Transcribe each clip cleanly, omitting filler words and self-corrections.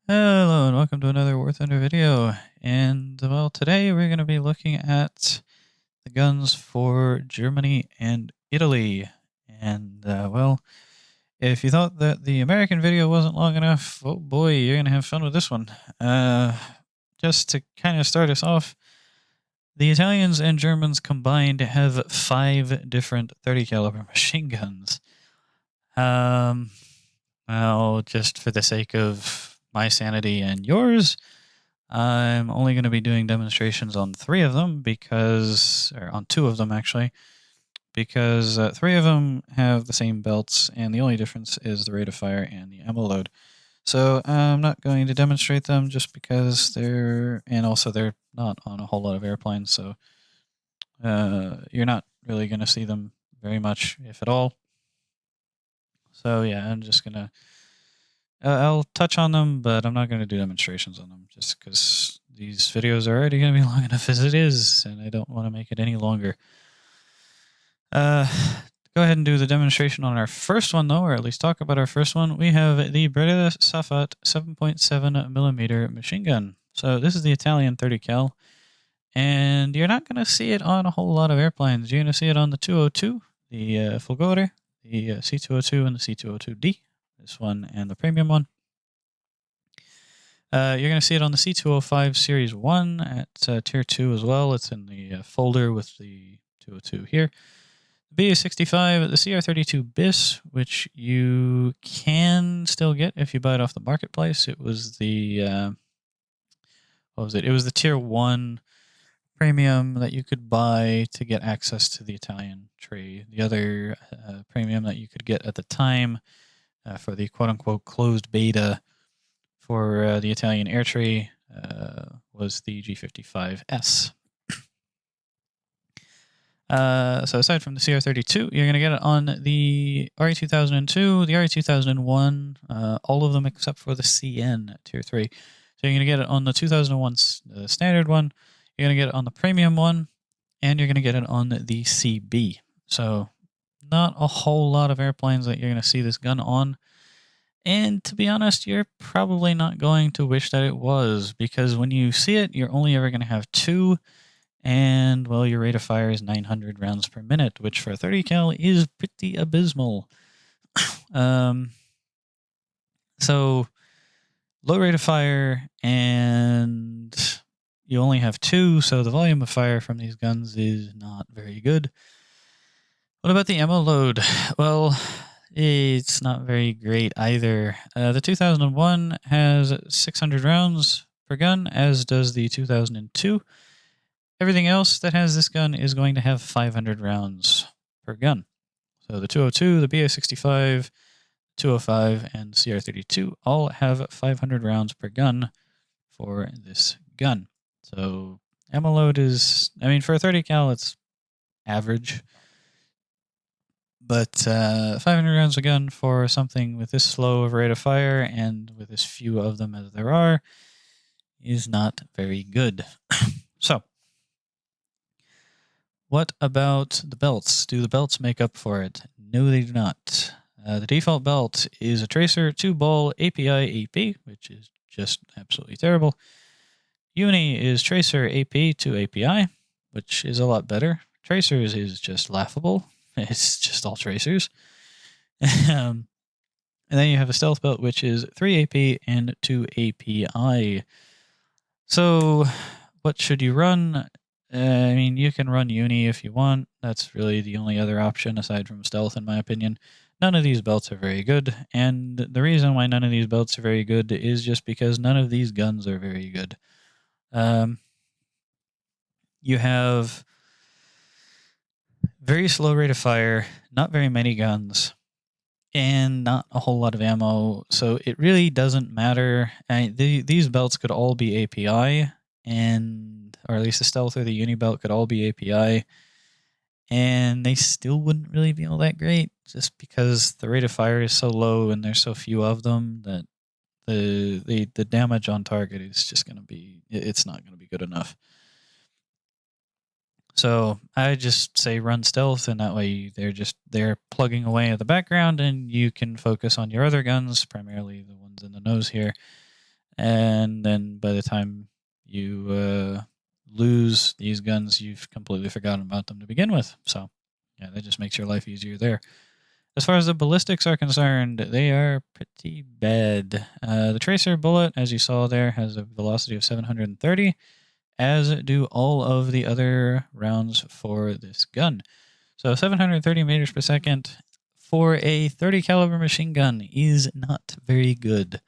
Hello and welcome to another War Thunder video. And well, today we're going to be looking at the guns for Germany and Italy. And well, if you thought that the American video wasn't long enough, oh boy, you're going to have fun with this one. Just to kind of start us off, the Italians and Germans combined have 5 different 30 caliber machine guns. Well, just for the sake of my sanity and yours, I'm only going to be doing demonstrations on 3 of them or on 2 of them actually, because 3 of them have the same belts and the only difference is the rate of fire and the ammo load. So I'm not going to demonstrate them just because they're not on a whole lot of airplanes, so you're not really going to see them very much, if at all. So yeah, I'm just going to I'll touch on them, but I'm not going to do demonstrations on them just because these videos are already going to be long enough as it is, and I don't want to make it any longer. Go ahead and do the demonstration on our first one, though, or at least talk about our first one. We have the Bereda 7.7mm machine gun. So this is the Italian 30 cal, and you're not going to see it on a whole lot of airplanes. You're going to see it on the 202, the Fulgore, the C202, and the C202D. This one and the premium one. You're going to see it on the C205 Series 1 at Tier 2 as well. It's in the folder with the 202 here. The BA65, the CR32 BIS, which you can still get if you buy it off the marketplace. It was the, what was it? It was the Tier 1 premium that you could buy to get access to the Italian tree. The other premium that you could get at the time for the quote-unquote closed beta for the Italian air tree was the G55S. So aside from the CR32, you're going to get it on the RE2002, the RE2001, all of them except for the CN Tier 3. So you're going to get it on the 2001 standard one, you're going to get it on the premium one, and you're going to get it on the CB. So not a whole lot of airplanes that you're going to see this gun on. And to be honest, you're probably not going to wish that it was, because when you see it, you're only ever going to have 2, and, well, your rate of fire is 900 rounds per minute, which for a 30 cal is pretty abysmal. So, low rate of fire, and you only have 2, so the volume of fire from these guns is not very good. What about the ammo load? Well, it's not very great either. The 2001 has 600 rounds per gun, as does the 2002. Everything else that has this gun is going to have 500 rounds per gun. So the 202, the BA65, 205, and CR32 all have 500 rounds per gun for this gun. So ammo load is, I mean, for a 30 cal, it's average. But 500 rounds a gun for something with this slow of a rate of fire and with as few of them as there are is not very good. So, what about the belts? Do the belts make up for it? No, they do not. The default belt is a Tracer 2-ball API AP, which is just absolutely terrible. Uni is Tracer AP to API, which is a lot better. Tracers is just laughable. It's just all tracers. And then you have a stealth belt, which is 3 AP and 2 API. So what should you run? I mean, you can run Uni if you want. That's really the only other option aside from stealth, in my opinion. None of these belts are very good, and the reason why none of these belts are very good is just because none of these guns are very good. You have very slow rate of fire, not very many guns, and not a whole lot of ammo, so it really doesn't matter. These belts could all be API, or at least the stealth or the uni belt could all be API, and they still wouldn't really be all that great, just because the rate of fire is so low and there's so few of them that the damage on target is just going to be, it's not going to be good enough. So I just say run stealth, and that way they're plugging away at the background, and you can focus on your other guns, primarily the ones in the nose here, and then by the time you lose these guns, you've completely forgotten about them to begin with. So, yeah, that just makes your life easier there. As far as the ballistics are concerned, they are pretty bad. The tracer bullet, as you saw there, has a velocity of 730, as do all of the other rounds for this gun. So 730 meters per second for a 30 caliber machine gun is not very good.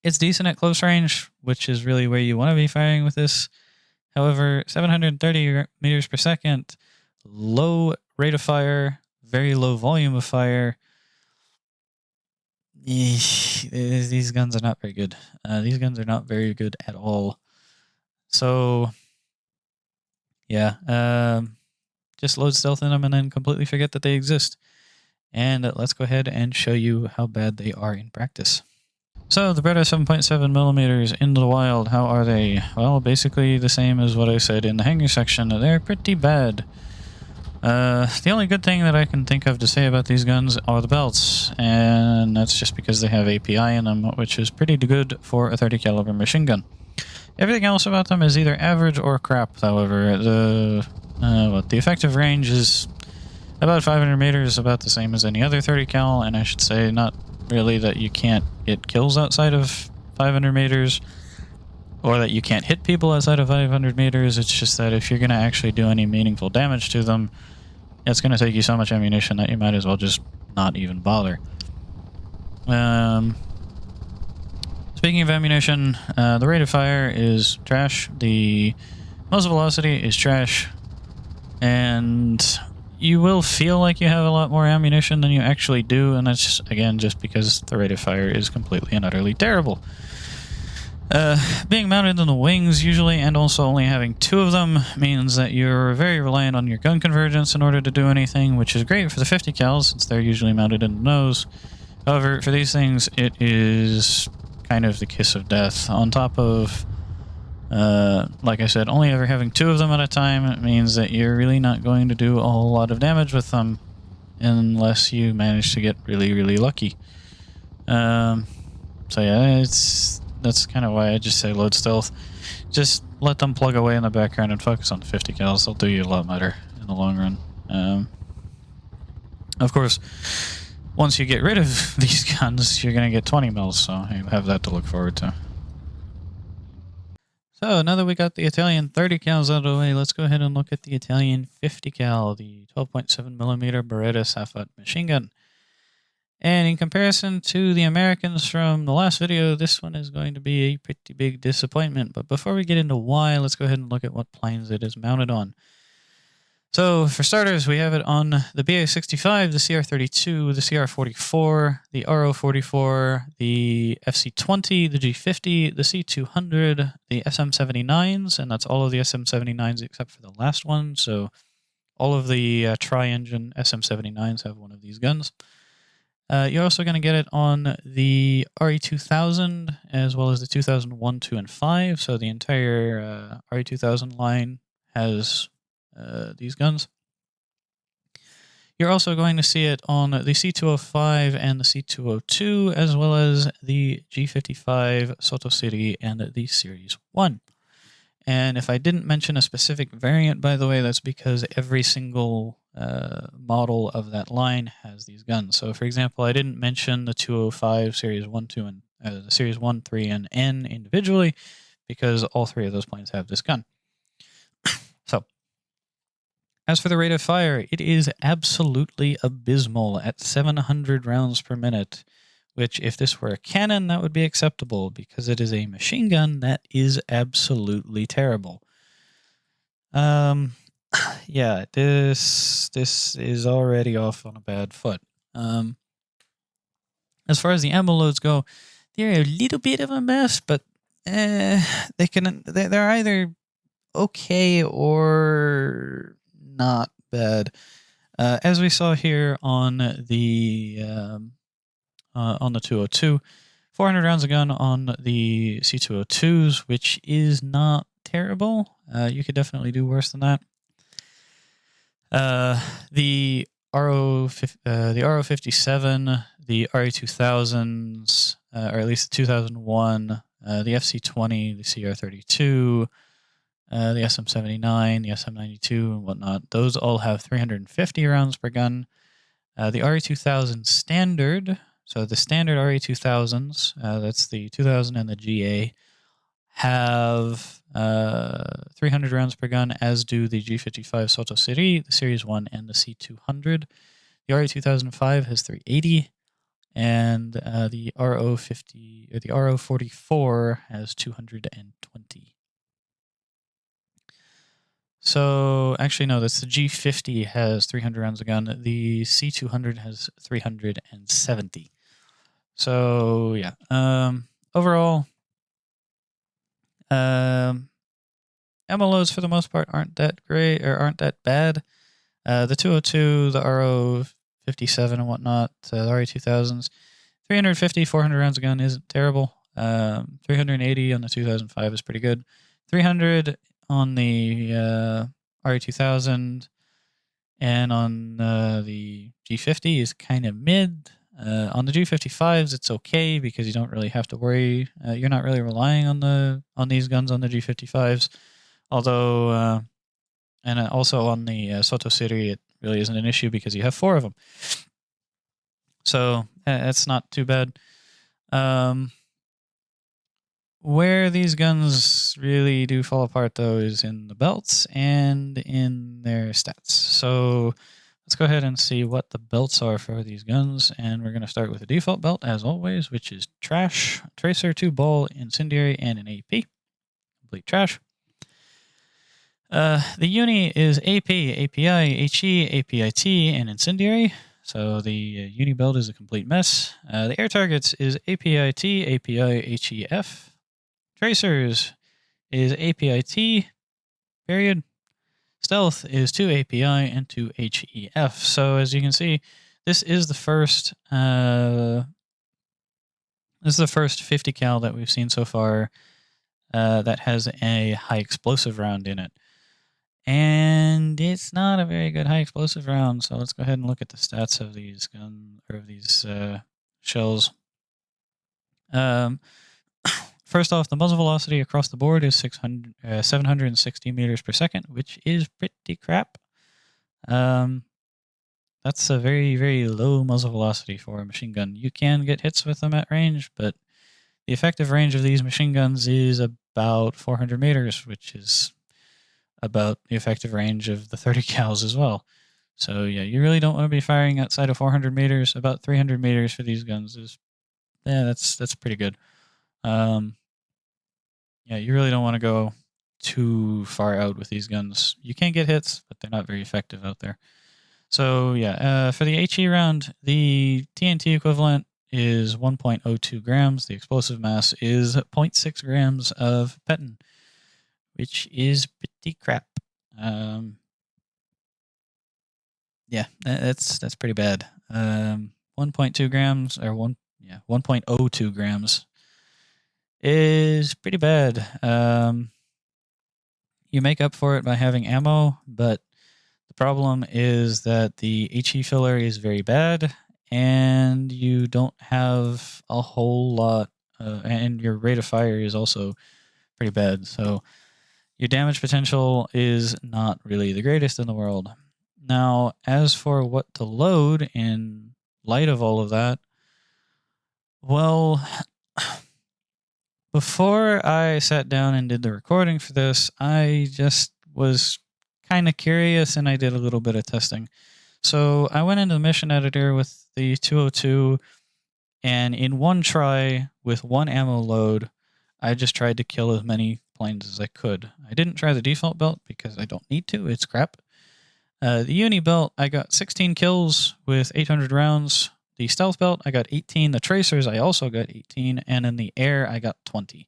It's decent at close range, which is really where you want to be firing with this. However, 730 meters per second, low rate of fire, very low volume of fire. These guns are not very good. These guns are not very good at all. So, yeah, just load stealth in them and then completely forget that they exist. And let's go ahead and show you how bad they are in practice. So the Bereda 7.7 millimeters in the wild, how are they? Well, basically the same as what I said in the hangar section. They're pretty bad. The only good thing that I can think of to say about these guns are the belts, and that's just because they have API in them, which is pretty good for a 30 caliber machine gun. Everything else about them is either average or crap. However, the effective range is about 500 meters, about the same as any other 30 cal, and I should say not really that you can't get kills outside of 500 meters, or that you can't hit people outside of 500 meters. It's just that if you're going to actually do any meaningful damage to them, it's going to take you so much ammunition that you might as well just not even bother. Speaking of ammunition, the rate of fire is trash, the muzzle velocity is trash, and you will feel like you have a lot more ammunition than you actually do, and that's, again, just because the rate of fire is completely and utterly terrible. Being mounted on the wings usually, and also only having 2 of them, means that you're very reliant on your gun convergence in order to do anything, which is great for the 50 cals since they're usually mounted in the nose. However, for these things, it is kind of the kiss of death. On top of, like I said, only ever having 2 of them at a time, it means that you're really not going to do a whole lot of damage with them unless you manage to get really, really lucky. So yeah, that's kind of why I just say load stealth. Just let them plug away in the background and focus on the 50 cals. They'll do you a lot better in the long run. Of course, once you get rid of these guns, you're going to get 20 mils, so you have that to look forward to. So now that we got the Italian 30 cals out of the way, let's go ahead and look at the Italian 50 cal, the 12.7 millimeter Beretta Safat machine gun. And in comparison to the Americans from the last video, this one is going to be a pretty big disappointment. But before we get into why, let's go ahead and look at what planes it is mounted on. So for starters, we have it on the BA-65, the CR-32, the CR-44, the RO-44, the FC-20, the G-50, the C-200, the SM-79s, and that's all of the SM-79s except for the last one. So all of the tri-engine SM-79s have one of these guns. You're also going to get it on the RE2000 as well as the 2001, 2, and 5. So the entire RE2000 line has these guns. You're also going to see it on the C205 and the C202 as well as the G55 Sotosiri and the Series 1. And if I didn't mention a specific variant, by the way, that's because every single model of that line has these guns. So, for example, I didn't mention the 205 Series 1, 2, and the Series 1, 3, and N individually because all 3 of those planes have this gun. So, as for the rate of fire, it is absolutely abysmal at 700 rounds per minute, which if this were a cannon, that would be acceptable because it is a machine gun that is absolutely terrible. Yeah, this is already off on a bad foot. As far as the ammo loads go, they're a little bit of a mess, but they're either okay or not bad. As we saw here on the 202, 400 rounds of gun on the C202s, which is not terrible. You could definitely do worse than that. The the RO57, the RA2000s, or at least the 2001, the FC20, the CR32, the SM79, the SM92, and whatnot. Those all have 350 rounds per gun. The RA2000 standard, so the standard RA2000s, that's the 2000 and the GA, have 300 rounds per gun, as do the G55 Soto Seri, the Series 1, and the C200. The RA2005 has 380, and the RO50 or the RO44 has 220. So actually, no, that's the G50 has 300 rounds a gun. The C200 has 370. So yeah, overall, ammo loads for the most part aren't that great or aren't that bad. The 202, the RO57 and whatnot, the RA2000s, 350, 400 rounds a gun isn't terrible. 380 on the 2005 is pretty good. 300 on the RA2000 and on the G50 is kind of mid. On the G55s, it's okay because you don't really have to worry. You're not really relying on these guns on the G55s. Although, and also on the Soto Seri, it really isn't an issue because you have 4 of them. So it's not too bad. Where these guns really do fall apart, though, is in the belts and in their stats. So let's go ahead and see what the belts are for these guns. And we're going to start with the default belt, as always, which is trash, tracer, 2-ball, incendiary, and an AP. Complete trash. The uni is AP, API, HE, APIT, and incendiary. So the uni belt is a complete mess. The air targets is APIT, API, HEF. Tracers is APIT, period. Stealth is 2 API and 2 HEF. So as you can see, this is the first 50 cal that we've seen so far that has a high explosive round in it. And it's not a very good high explosive round. So let's go ahead and look at the stats of these shells. First off, the muzzle velocity across the board is 760 meters per second, which is pretty crap. That's a very, very low muzzle velocity for a machine gun. You can get hits with them at range, but the effective range of these machine guns is about 400 meters, which is about the effective range of the 30 cals as well. So yeah, you really don't want to be firing outside of 400 meters. About 300 meters for these guns is, that's pretty good. Yeah, you really don't want to go too far out with these guns. You can get hits, but they're not very effective out there. So yeah, for the HE round, the TNT equivalent is 1.02 grams. The explosive mass is 0.6 grams of petin, which is pretty crap. Yeah, that's pretty bad. 1.2 grams or 1.02 grams is pretty bad. You make up for it by having ammo, but the problem is that the HE filler is very bad, and you don't have a whole lot, and your rate of fire is also pretty bad. So your damage potential is not really the greatest in the world. Now, as for what to load in light of all of that, well, before I sat down and did the recording for this, I just was kind of curious and I did a little bit of testing. So I went into the mission editor with the 202, and in one try with one ammo load, I just tried to kill as many planes as I could. I didn't try the default belt because I don't need to. It's crap. The uni belt, I got 16 kills with 800 rounds. The stealth belt, I got 18. The tracers, I also got 18. And in the air, I got 20.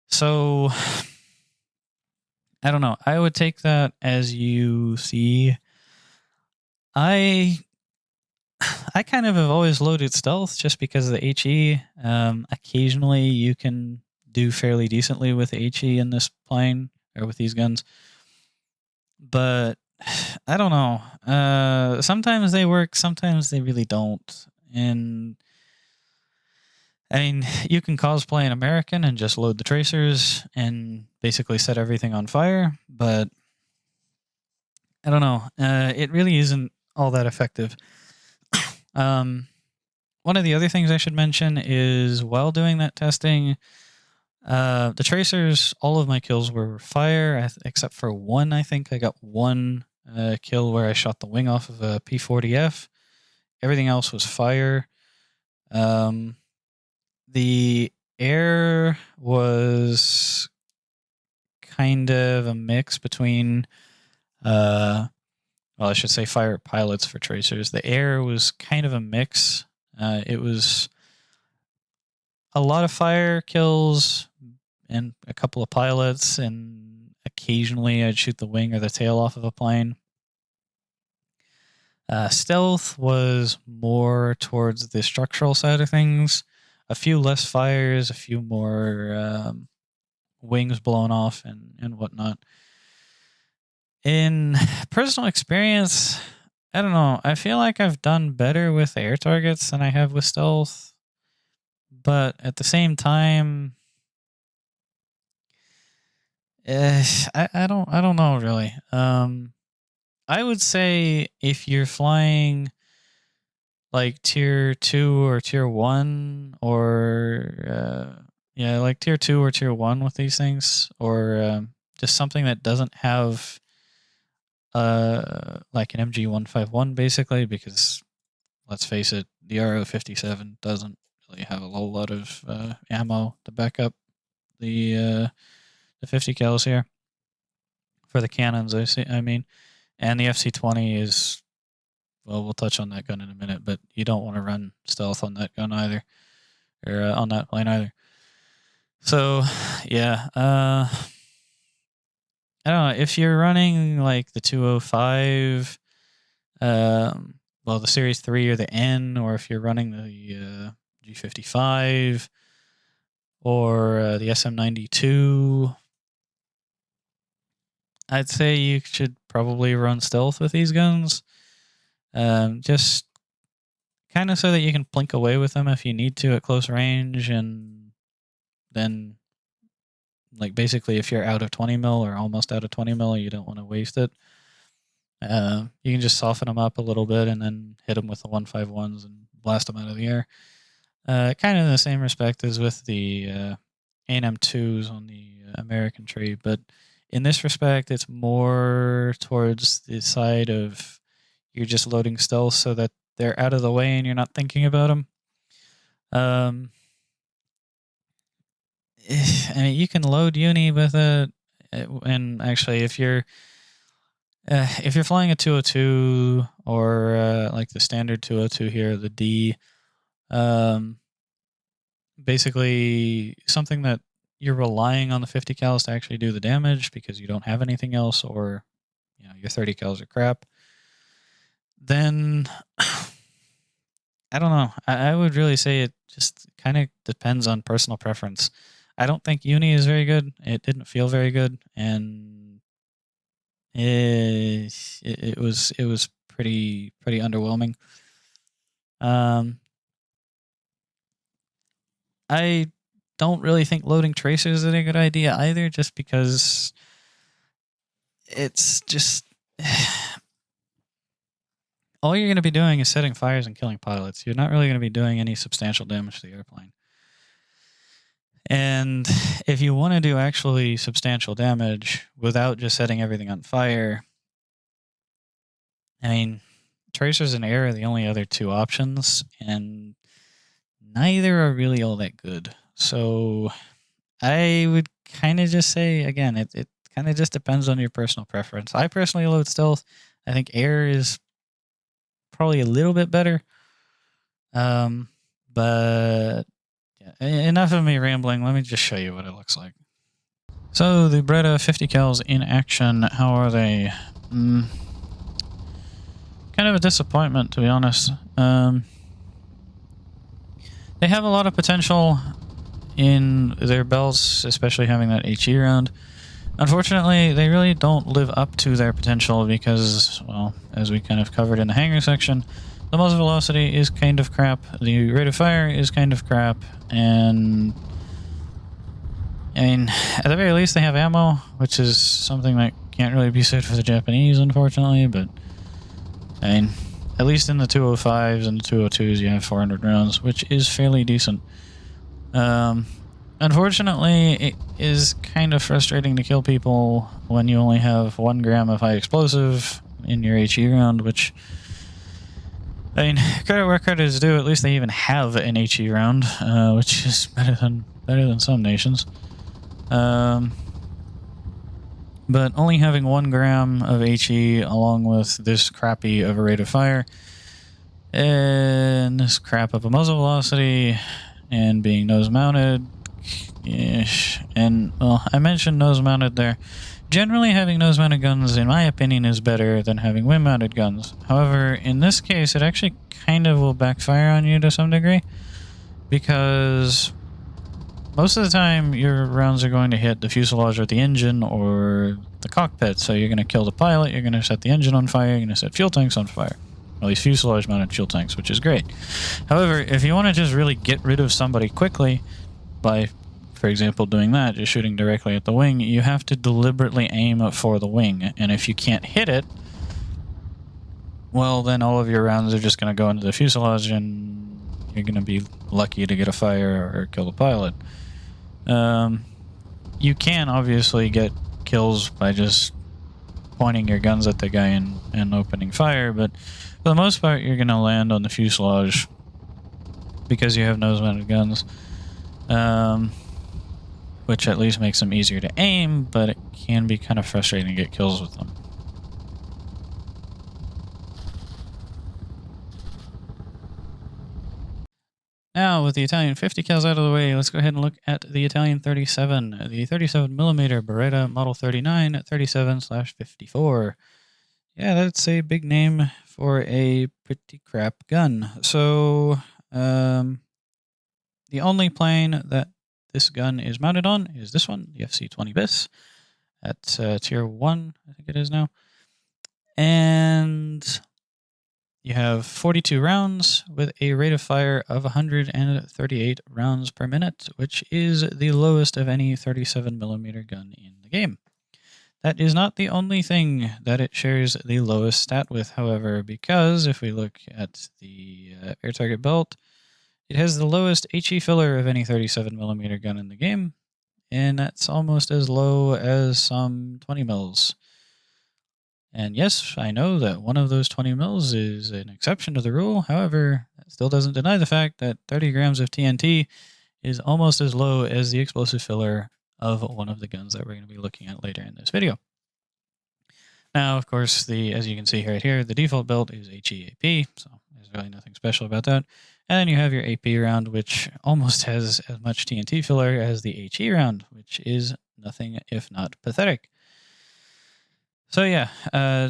So, I don't know. I would take that as you see. I kind of have always loaded stealth just because of the HE. Occasionally, you can do fairly decently with the HE in this plane or with these guns. But I don't know. Sometimes they work, sometimes they really don't. And I mean, you can cosplay an American and just load the tracers and basically set everything on fire, but I don't know. It really isn't all that effective. One of the other things I should mention is while doing that testing, the tracers, all of my kills were fire, except for one. I think I got one kill where I shot the wing off of a P40F. Everything else was fire. The air was kind of a mix between, well, I should say fire pilots for tracers. The air was kind of a mix. It was a lot of fire kills and a couple of pilots, and occasionally I'd shoot the wing or the tail off of a plane. Stealth was more towards the structural side of things. A few less fires, a few more wings blown off and whatnot. In personal experience, I don't know. I feel like I've done better with air targets than I have with stealth. But at the same time, I don't know really. I would say if you're flying like tier 2 or tier 1 or yeah, like tier 2 or tier 1 with these things, or just something that doesn't have like an MG151 basically, because let's face it, the RO57 doesn't really have a whole lot of ammo to back up the 50 cals here for the cannons. I mean, and the FC20 is, well, we'll touch on that gun in a minute, but you don't want to run stealth on that gun either, or on that plane either. So, yeah, I don't know if you're running like the 205, well, the Series 3 or the N, or if you're running the G55 or the SM92, I'd say you should probably run stealth with these guns. Just kind of so that you can blink away with them if you need to at close range, and then like basically if you're out of 20 mil or almost out of 20 mil, you don't want to waste it. You can just soften them up a little bit and then hit them with the 151s and blast them out of the air. Kind of in the same respect as with the A&M2s on the American tree, but in this respect, it's more towards the side of you're just loading stealth so that they're out of the way and you're not thinking about them. I mean, you can load uni with it, and actually, if you're flying a 202 or like the standard 202 here, the D, basically something that you're relying on the 50 cals to actually do the damage because you don't have anything else, or you know your 30 cals are crap, then I don't know. I would really say it just kind of depends on personal preference. I don't think uni is very good. It didn't feel very good, and it was pretty underwhelming. I don't really think loading tracers is a good idea either, just because it's just all you're going to be doing is setting fires and killing pilots. You're not really going to be doing any substantial damage to the airplane. And if you want to do actually substantial damage without just setting everything on fire, I mean, tracers and air are the only other two options, and neither are really all that good. So I would kind of just say, again, it kind of just depends on your personal preference. I personally load stealth. I think air is probably a little bit better. But yeah, enough of me rambling. Let me just show you what it looks like. So the Bereda 50 cals in action, how are they? Kind of a disappointment, to be honest. They have a lot of potential in their belts, especially having that HE round. Unfortunately, they really don't live up to their potential because, well, as we kind of covered in the hangar section, the muzzle velocity is kind of crap, the rate of fire is kind of crap, and I mean, at the very least they have ammo, which is something that can't really be said for the Japanese, unfortunately, but I mean, at least in the 205s and the 202s you have 400 rounds, which is fairly decent. Unfortunately, it is kind of frustrating to kill people when you only have 1 gram of high explosive in your HE round, which, I mean, credit where credit is due, at least they even have an HE round, which is better than some nations. But only having 1 gram of HE along with this crappy of a rate of fire and this crap of a muzzle velocity and being nose mounted. And, well, I mentioned nose-mounted there. Generally, having nose-mounted guns, in my opinion, is better than having wing-mounted guns. However, in this case, it actually kind of will backfire on you to some degree, because most of the time, your rounds are going to hit the fuselage or the engine or the cockpit, so you're going to kill the pilot, you're going to set the engine on fire, you're going to set fuel tanks on fire. At least fuselage-mounted fuel tanks, which is great. However, if you want to just really get rid of somebody quickly by, for example, doing that, just shooting directly at the wing, you have to deliberately aim for the wing. And if you can't hit it, well, then all of your rounds are just going to go into the fuselage and you're going to be lucky to get a fire or kill the pilot. You can obviously get kills by just pointing your guns at the guy and opening fire, but for the most part, you're going to land on the fuselage because you have nose-mounted guns. Which at least makes them easier to aim, but it can be kind of frustrating to get kills with them. Now, with the Italian 50 cals out of the way, let's go ahead and look at the Italian 37, the 37mm Bereda Model 39 37/54. Yeah, that's a big name for a pretty crap gun. So, the only plane that this gun is mounted on is this one, the FC-20 BIS, at tier 1, I think it is now. And you have 42 rounds with a rate of fire of 138 rounds per minute, which is the lowest of any 37mm gun in the game. That is not the only thing that it shares the lowest stat with, however, because if we look at the air target belt, it has the lowest HE filler of any 37mm gun in the game, and that's almost as low as some 20 mils. And yes, I know that one of those 20 mils is an exception to the rule. However, that still doesn't deny the fact that 30 grams of TNT is almost as low as the explosive filler of one of the guns that we're going to be looking at later in this video. Now, of course, as you can see right here, the default build is HE-AP, so there's really nothing special about that. And then you have your AP round, which almost has as much TNT filler as the HE round, which is nothing if not pathetic. So yeah,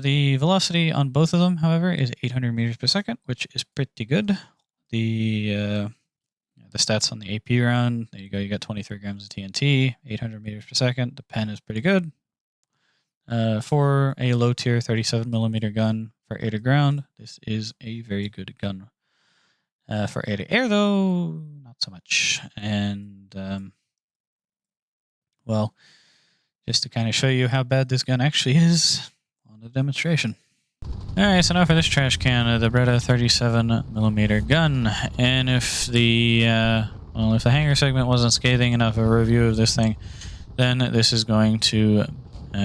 the velocity on both of them, however, is 800 meters per second, which is pretty good. The stats on the AP round, there you go, you got 23 grams of TNT, 800 meters per second. The pen is pretty good. For a low tier 37mm gun for air to ground, this is a very good gun. For air to air, though, not so much. And, well, just to kind of show you how bad this gun actually is on the demonstration. Alright, so now for this trash can, the Bereda 37mm gun. And if the hangar segment wasn't scathing enough of a review of this thing, then this is going to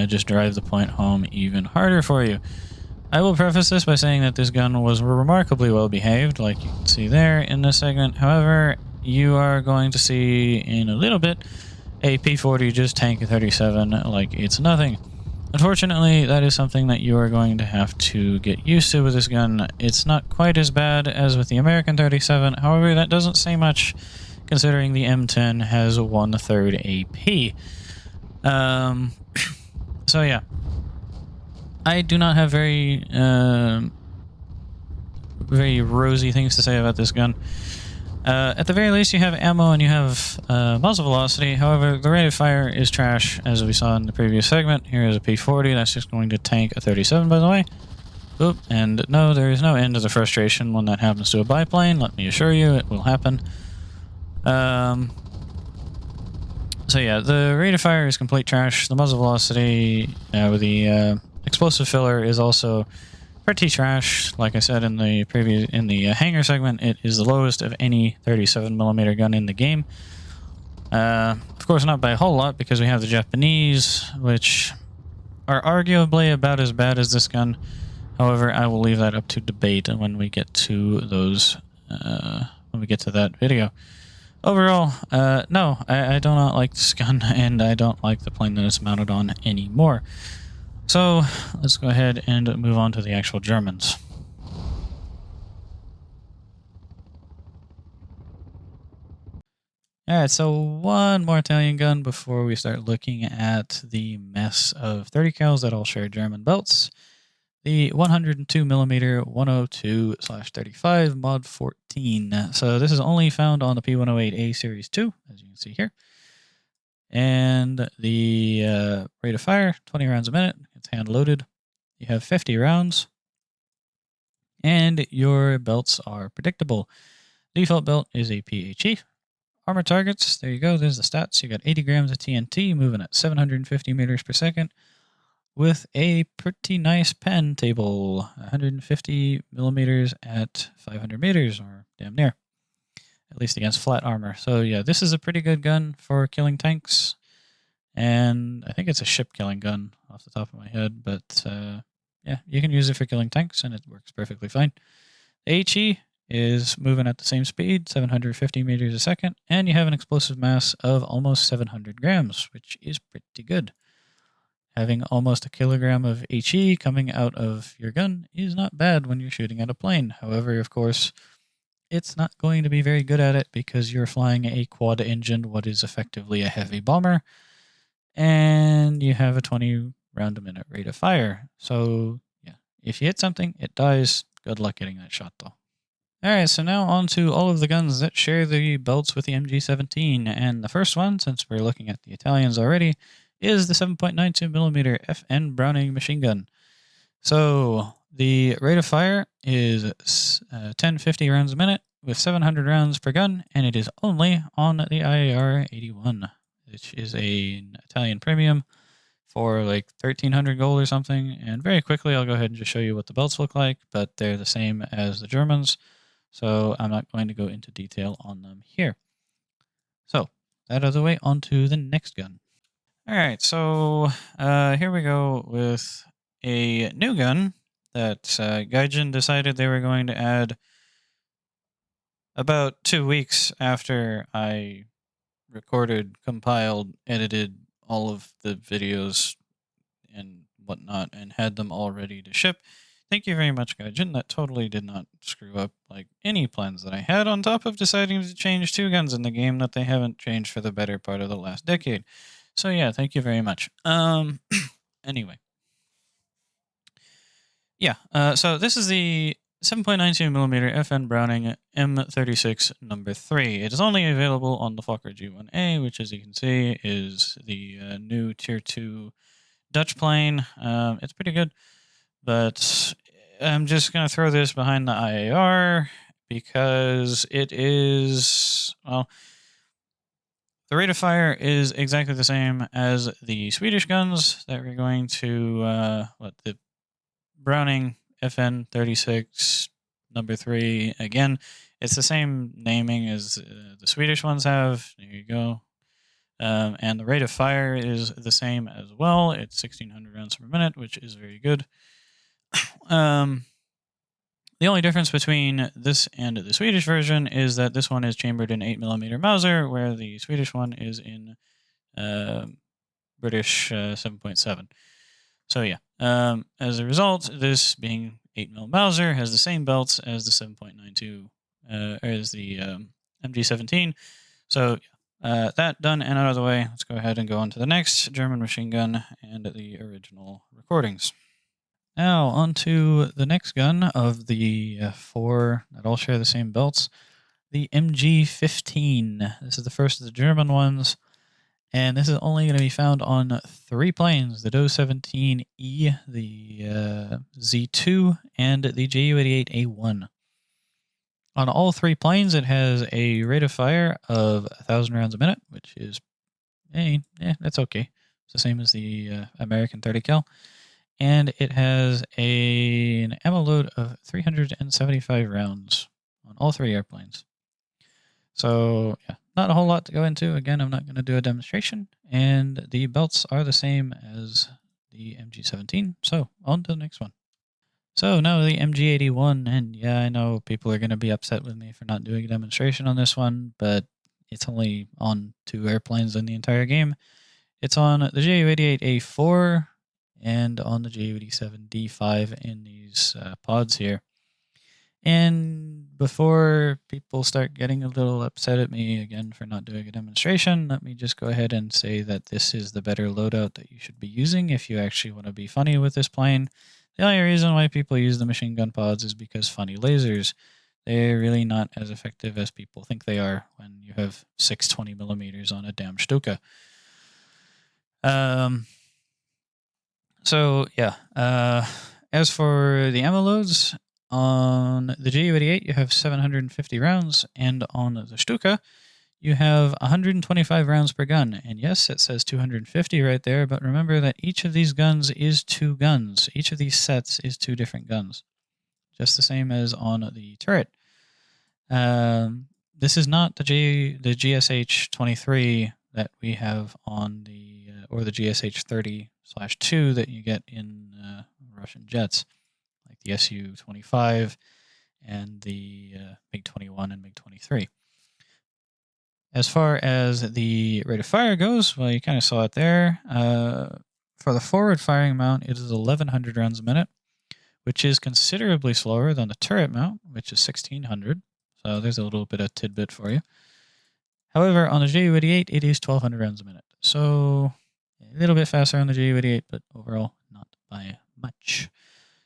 just drive the point home even harder for you. I will preface this by saying that this gun was remarkably well behaved, like you can see there in this segment. However, you are going to see in a little bit a P40 just tank a 37 like it's nothing. Unfortunately, that is something that you are going to have to get used to with this gun. It's not quite as bad as with the American 37, however, that doesn't say much considering the M10 has 1/3 AP. So yeah, I do not have very rosy things to say about this gun. At the very least, you have ammo and you have muzzle velocity. However, the rate of fire is trash, as we saw in the previous segment. Here is a P40. That's just going to tank a 37, by the way. Oop, and no, there is no end to the frustration when that happens to a biplane. Let me assure you, it will happen. So yeah, the rate of fire is complete trash. The muzzle velocity with the explosive filler is also pretty trash. Like I said in the hangar segment, it is the lowest of any 37mm gun in the game. Of course, not by a whole lot, because we have the Japanese, which are arguably about as bad as this gun. However, I will leave that up to debate when we get to those. When we get to that video. Overall, no, I do not like this gun, and I don't like the plane that it's mounted on anymore. So let's go ahead and move on to the actual Germans. Alright, so one more Italian gun before we start looking at the mess of 30 cals that all share German belts. The 102mm 102/35 Mod 14. So this is only found on the P108A Series 2, as you can see here. And the rate of fire, 20 rounds a minute. It's hand loaded. You have 50 rounds. And your belts are predictable. Default belt is a PHE. Armor targets, there you go. There's the stats. You got 80 grams of TNT moving at 750 meters per second with a pretty nice pen table, 150 millimeters at 500 meters, or damn near, at least against flat armor. So yeah, this is a pretty good gun for killing tanks, and I think it's a ship killing gun off the top of my head, but yeah, you can use it for killing tanks, and it works perfectly fine. The HE is moving at the same speed, 750 meters a second, and you have an explosive mass of almost 700 grams, which is pretty good. Having almost a kilogram of HE coming out of your gun is not bad when you're shooting at a plane. However, of course, it's not going to be very good at it because you're flying a quad-engined, what is effectively a heavy bomber, and you have a 20 round a minute rate of fire. So yeah, if you hit something, it dies. Good luck getting that shot, though. Alright, so now on to all of the guns that share the belts with the MG17. And the first one, since we're looking at the Italians already, is the 7.92mm FN Browning machine gun. So the rate of fire is 1050 rounds a minute with 700 rounds per gun, and it is only on the IAR 81, which is an Italian premium for like 1300 gold or something. And very quickly, I'll go ahead and just show you what the belts look like, but they're the same as the Germans. So I'm not going to go into detail on them here. So that out of the way, on to the next gun. All right, so here we go with a new gun that Gaijin decided they were going to add about 2 weeks after I recorded, compiled, edited all of the videos and whatnot and had them all ready to ship. Thank you very much, Gaijin. That totally did not screw up like any plans that I had, on top of deciding to change 2 guns in the game that they haven't changed for the better part of the last decade. So yeah, thank you very much. Anyway. Yeah, so this is the 7.92mm FN Browning M36 number 3. It is only available on the Fokker G1A, which, as you can see, is the new Tier 2 Dutch plane. It's pretty good, but I'm just going to throw this behind the IAR because it is, well, the rate of fire is exactly the same as the Swedish guns that we're going to, the Browning FN 36 number 3. Again, it's the same naming as the Swedish ones have. There you go. And the rate of fire is the same as well. It's 1600 rounds per minute, which is very good. The only difference between this and the Swedish version is that this one is chambered in 8mm Mauser, where the Swedish one is in British 7.7. So yeah, as a result, this being 8mm Mauser has the same belts as the 7.92, as the MG17. So that done and out of the way, let's go ahead and go on to the next German machine gun and the original recordings. Now, on to the next gun of the 4 that all share the same belts. the MG15. This is the first of the German ones, and this is only going to be found on 3 planes: the Do-17E, the Z2, and the Ju-88A1. On all 3 planes, it has a rate of fire of 1,000 rounds a minute, which is, that's okay. It's the same as the American 30 cal. And it has an ammo load of 375 rounds on all 3 airplanes. So, yeah, not a whole lot to go into. Again, I'm not going to do a demonstration. And the belts are the same as the MG17. So, on to the next one. So, now the MG81. And yeah, I know people are going to be upset with me for not doing a demonstration on this one, but it's only on 2 airplanes in the entire game. It's on the Ju-88A4 and on the Ju-87D5 in these pods here. And before people start getting a little upset at me again for not doing a demonstration, let me just go ahead and say that this is the better loadout that you should be using if you actually want to be funny with this plane. The only reason why people use the machine gun pods is because funny lasers. They're really not as effective as people think they are when you have 620 millimeters on a damn Stuka. So yeah, as for the ammo loads, on the Ju-88 you have 750 rounds, and on the Stuka you have 125 rounds per gun. And yes, it says 250 right there, but remember that each of these guns is 2 guns. Each of these sets is 2 different guns, just the same as on the turret. This is not the GSH-23 that we have on the or the GSH-30/2 that you get in Russian jets, like the Su-25 and the MiG-21 and MiG-23. As far as the rate of fire goes, well, you kind of saw it there. For the forward firing mount, it is 1,100 rounds a minute, which is considerably slower than the turret mount, which is 1,600. So there's a little bit of tidbit for you. However, on the Ju-88, it is 1,200 rounds a minute. So a little bit faster on the Ju-88, but overall not by much.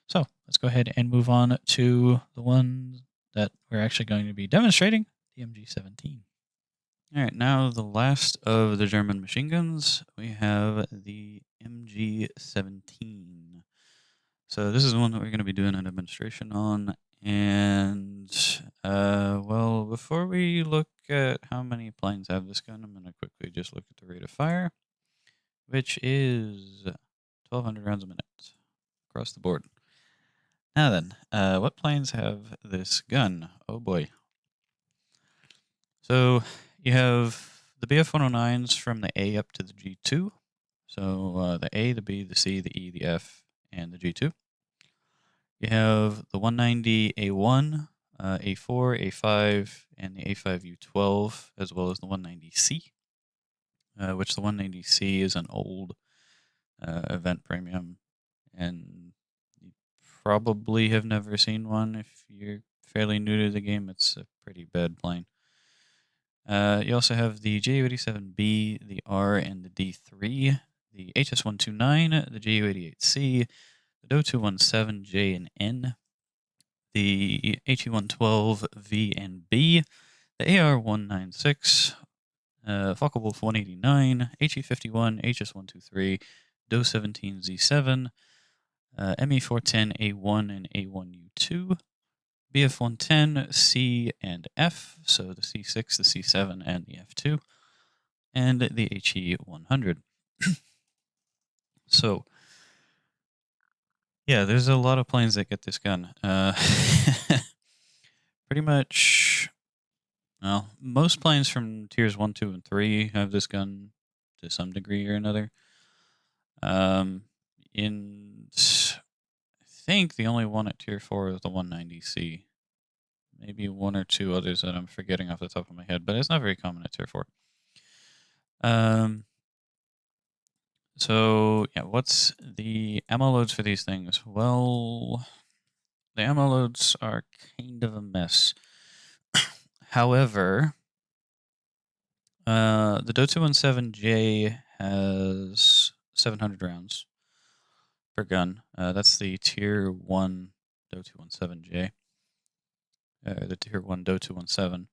So let's go ahead and move on to the one that we're actually going to be demonstrating, the MG17. All right, now the last of the German machine guns, we have the MG17. So this is the one that we're going to be doing a demonstration on. And, well, before we look at how many planes have this gun, I'm going to quickly just look at the rate of fire, which is 1,200 rounds a minute across the board. Now then, what planes have this gun? Oh boy. So you have the BF-109s from the A up to the G2. So the A, the B, the C, the E, the F, and the G2. You have the 190A1, A4, A5, and the A5U12, as well as the 190C, which the 190C is an old event premium, and you probably have never seen one. If you're fairly new to the game, it's a pretty bad plane. You also have the Ju-87B, the R, and the D3, the HS-129, the Ju-88C, the Do-217J and N, the HE-112V and B, the AR-196, Focke-Wulf 189, HE-51, HS-123, Do-17Z7, ME-410A1 and A1U2, BF-110, C and F, so the C6, the C7, and the F2, and the HE-100. So, yeah, there's a lot of planes that get this gun. Pretty much, well, most planes from tiers 1, 2, and 3 have this gun to some degree or another. I think the only one at tier 4 is the 190C. Maybe 1 or 2 others that I'm forgetting off the top of my head, but it's not very common at tier 4. So, yeah, what's the ammo loads for these things? Well, the ammo loads are kind of a mess. However, the Do-217J has 700 rounds per gun. That's the tier 1 Do-217J. The tier 1 Do-217.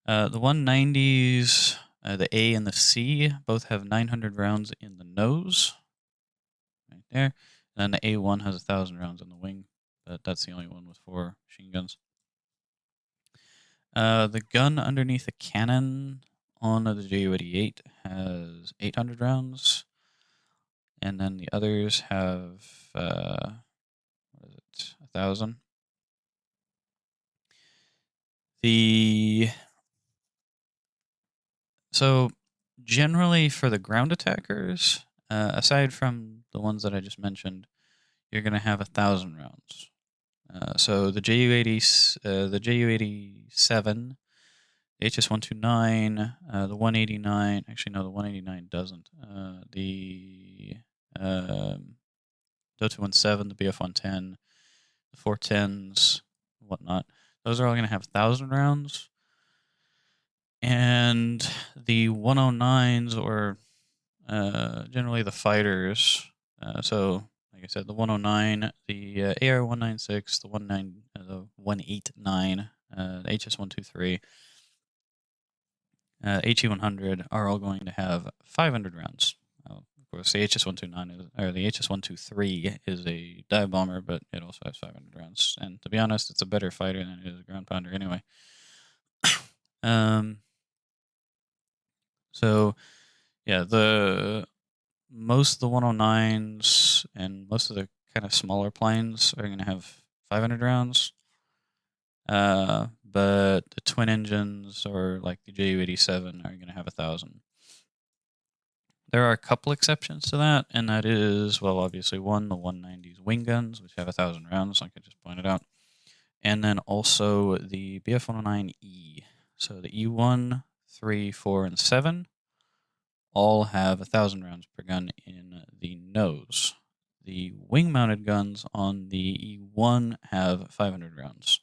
The 190s, the A and the C, both have 900 rounds in the nose, right there. And then the A1 has 1,000 rounds in the wing, but that's the only one with 4 machine guns. The gun underneath the cannon on the Ju-88 has 800 rounds, and then the others have 1,000. So generally for the ground attackers, aside from the ones that I just mentioned, you're going to have 1,000 rounds. So the Ju-80, the Ju-87, HS-129, the 189. Actually, no, the 189 doesn't. The Do-217, the BF-110, the 410s, whatnot. Those are all going to have 1,000 rounds. And the 109s, or generally the fighters, so like I said, the 109, the AR-196, the 189, the HS-123, HE-100 are all going to have 500 rounds. Of course, the HS-129 or the HS-123 is a dive bomber, but it also has 500 rounds. And to be honest, it's a better fighter than it is a ground pounder anyway. So yeah, most of the 109s and most of the kind of smaller planes are going to have 500 rounds. But the twin engines, or like the Ju-87, are going to have 1,000. There are a couple exceptions to that, and that is, well, obviously one, the 190s wing guns, which have 1,000 rounds, like I just pointed out, and then also the BF-109E. So the E1, 3, 4, and 7 all have 1,000 rounds per gun in the nose. The wing-mounted guns on the E1 have 500 rounds.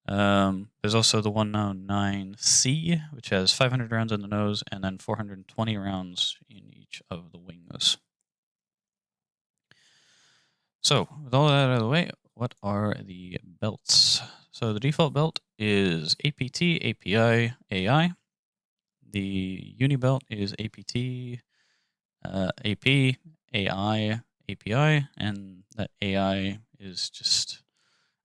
There's also the 109C, which has 500 rounds in the nose and then 420 rounds in each of the wings. So, with all that out of the way, what are the belts? So the default belt is APT, API, AI. The uni belt is APT, AP, AI, API, and that AI is just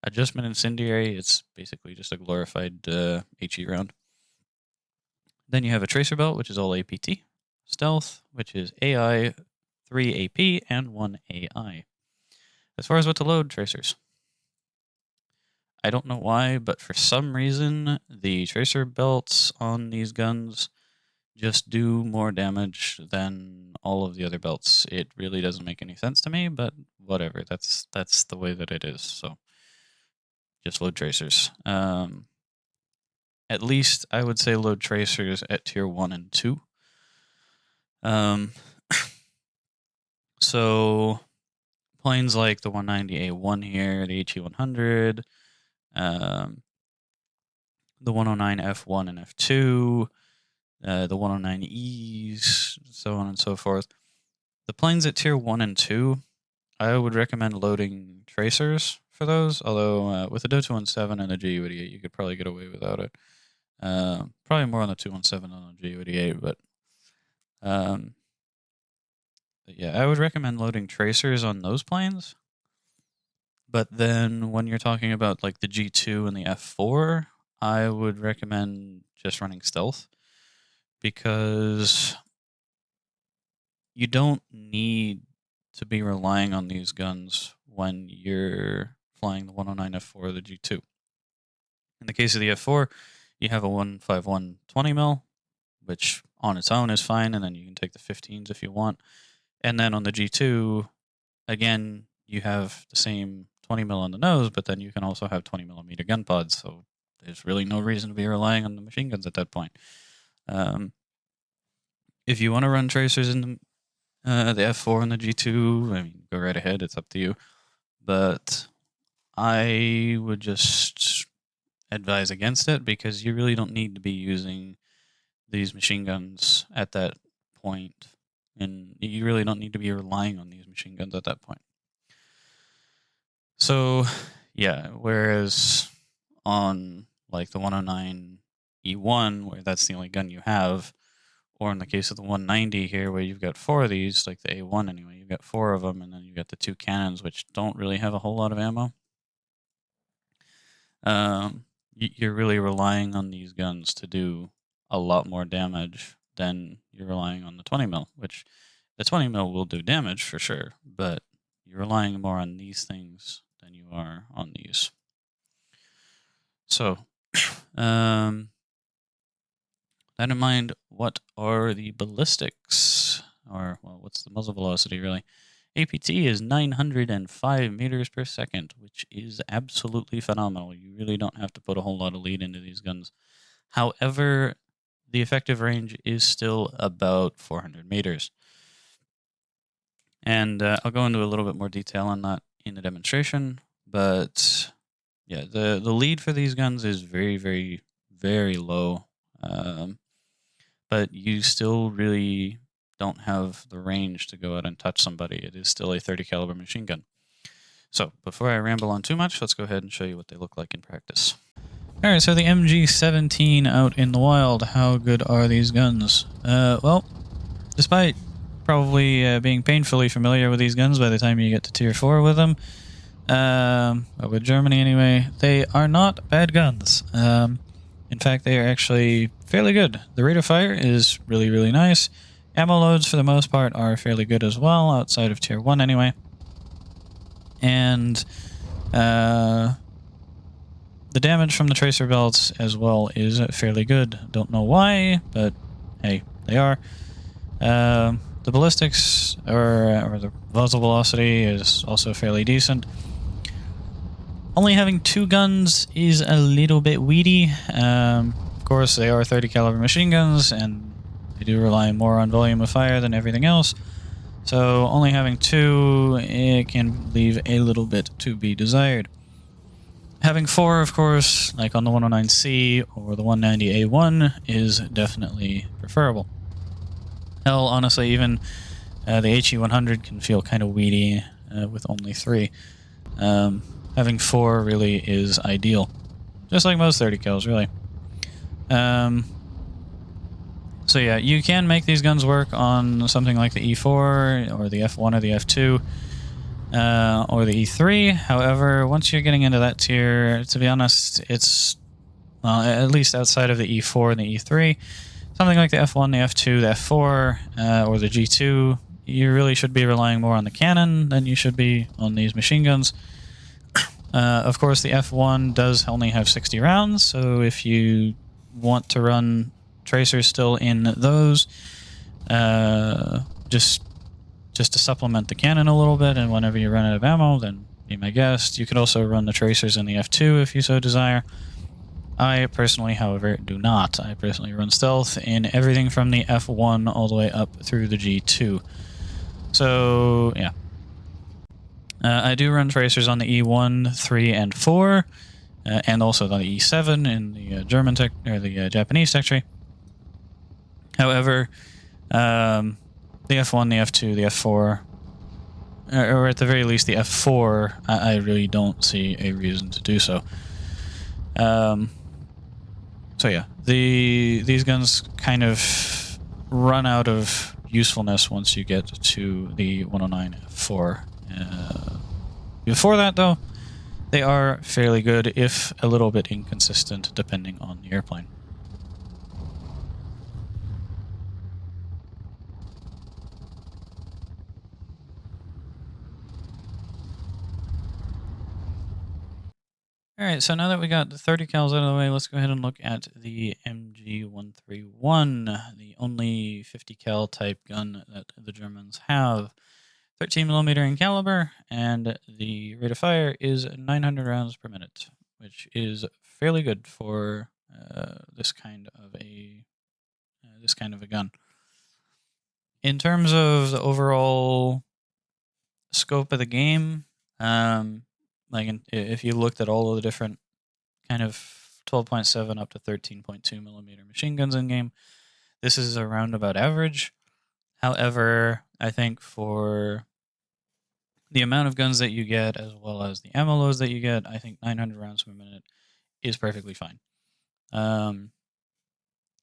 adjustment incendiary. It's basically just a glorified HE round. Then you have a tracer belt, which is all APT. Stealth, which is AI, 3 AP, and 1 AI. As far as what to load, tracers. I don't know why, but for some reason, the tracer belts on these guns just do more damage than all of the other belts. It really doesn't make any sense to me, but whatever. That's the way that it is. So just load tracers. At least I would say load tracers at tier 1 and 2. So planes like the 190A1 here, the HE100, the 109F1 and F2, the 109Es, so on and so forth. The planes at tier 1 and 2, I would recommend loading tracers for those, although with the Do-217 and the Ju-88, you could probably get away without it. Probably more on the 217 than on the Ju-88, but yeah, I would recommend loading tracers on those planes. But then when you're talking about like the G2 and the F4, I would recommend just running stealth, because you don't need to be relying on these guns when you're flying the 109 F4 or the G2. In the case of the F4, you have a 151 20 mil, which on its own is fine, and then you can take the 15s if you want. And then on the G2, again, you have the same 20 mil on the nose, but then you can also have 20 millimeter gun pods, so there's really no reason to be relying on the machine guns at that point. If you want to run tracers in the F4 and the G2, I mean, go right ahead, it's up to you. But I would just advise against it, because you really don't need to be using these machine guns at that point, and you really don't need to be relying on these machine guns at that point. So, yeah, whereas on like the 109E E1, where that's the only gun you have, or in the case of the 190 here, where you've got 4 of these, like the A1 anyway, you've got 4 of them, and then you've got the 2 cannons, which don't really have a whole lot of ammo. You're really relying on these guns to do a lot more damage than you're relying on the 20 mil, which the 20 mil will do damage for sure, but you're relying more on these things than you are on these. So, that in mind, what are the ballistics? Or, well, what's the muzzle velocity, really? APT is 905 meters per second, which is absolutely phenomenal. You really don't have to put a whole lot of lead into these guns. However, the effective range is still about 400 meters. And I'll go into a little bit more detail on that in the demonstration. But yeah, the lead for these guns is very, very, very low. But you still really don't have the range to go out and touch somebody. It is still a 30 caliber machine gun. So before I ramble on too much, let's go ahead and show you what they look like in practice. All right, so the MG17 out in the wild. How good are these guns? Well, despite probably being painfully familiar with these guns by the time you get to Tier 4 with them, with Germany anyway, they are not bad guns. In fact, they are actually fairly good. The rate of fire is really, really nice. Ammo loads, for the most part, are fairly good as well, outside of Tier 1 anyway. And the damage from the tracer belts as well is fairly good. Don't know why, but hey, they are. The ballistics, or the muzzle velocity, is also fairly decent. Only having 2 guns is a little bit weedy. Of course, they are 30 caliber machine guns, and they do rely more on volume of fire than everything else. So only having 2, it can leave a little bit to be desired. Having 4, of course, like on the 109C or the 190A1, is definitely preferable. Hell, honestly, even the HE100 can feel kind of weedy with only 3. Having 4 really is ideal. Just like most 30 kills, really. So yeah, you can make these guns work on something like the E4, or the F1 or the F2, or the E3. However, once you're getting into that tier, to be honest, it's, well, at least outside of the E4 and the E3, something like the F1, the F2, the F4, or the G2, you really should be relying more on the cannon than you should be on these machine guns. Of course, the F1 does only have 60 rounds, so if you want to run tracers still in those, just to supplement the cannon a little bit, and whenever you run out of ammo, then be my guest. You could also run the tracers in the F2 if you so desire. I personally, however, do not. I personally run stealth in everything from the F1 all the way up through the G2. So, yeah. I do run tracers on the E1, 3, and 4, and also on the E7 in the German tech, or the Japanese tech tree. However, the F1, the F2, the F4, or at the very least the F4, I really don't see a reason to do so. So yeah, these guns kind of run out of usefulness once you get to the 109 F4. Before that, though, they are fairly good, if a little bit inconsistent, depending on the airplane. Alright, so now that we got the 30 cals out of the way, let's go ahead and look at the MG131, the only 50 cal type gun that the Germans have. 13mm in caliber, and the rate of fire is 900 rounds per minute, which is fairly good for this kind of a gun. In terms of the overall scope of the game, if you looked at all of the different kind of 12.7 up to 13.2mm machine guns in game, this is around about average. However, I think for the amount of guns that you get, as well as the ammo loads that you get, I think 900 rounds per minute is perfectly fine.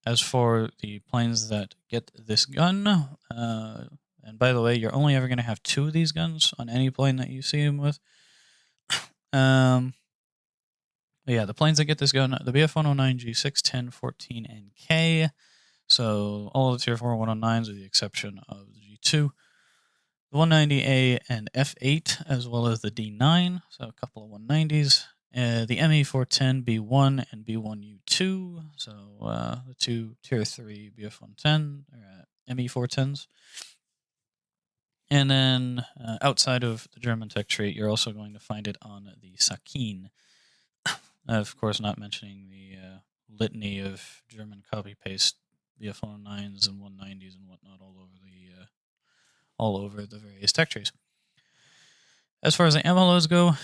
As for the planes that get this gun, and by the way, you're only ever going to have 2 of these guns on any plane that you see them with. But yeah, the planes that get this gun, the BF-109, G6, 10, 14, and K. So all of the Tier 4 109s with the exception of the G2. The 190A and F8, as well as the D9, so a couple of 190s. The ME410 B1 and B1U2, so the 2 Tier 3 BF-110, or ME410s. And then outside of the German tech trait, you're also going to find it on the Sakin. Of course, not mentioning the litany of German copy-paste BF-109s and 190s and whatnot all over the various tech trees. As far as the ammo loads go,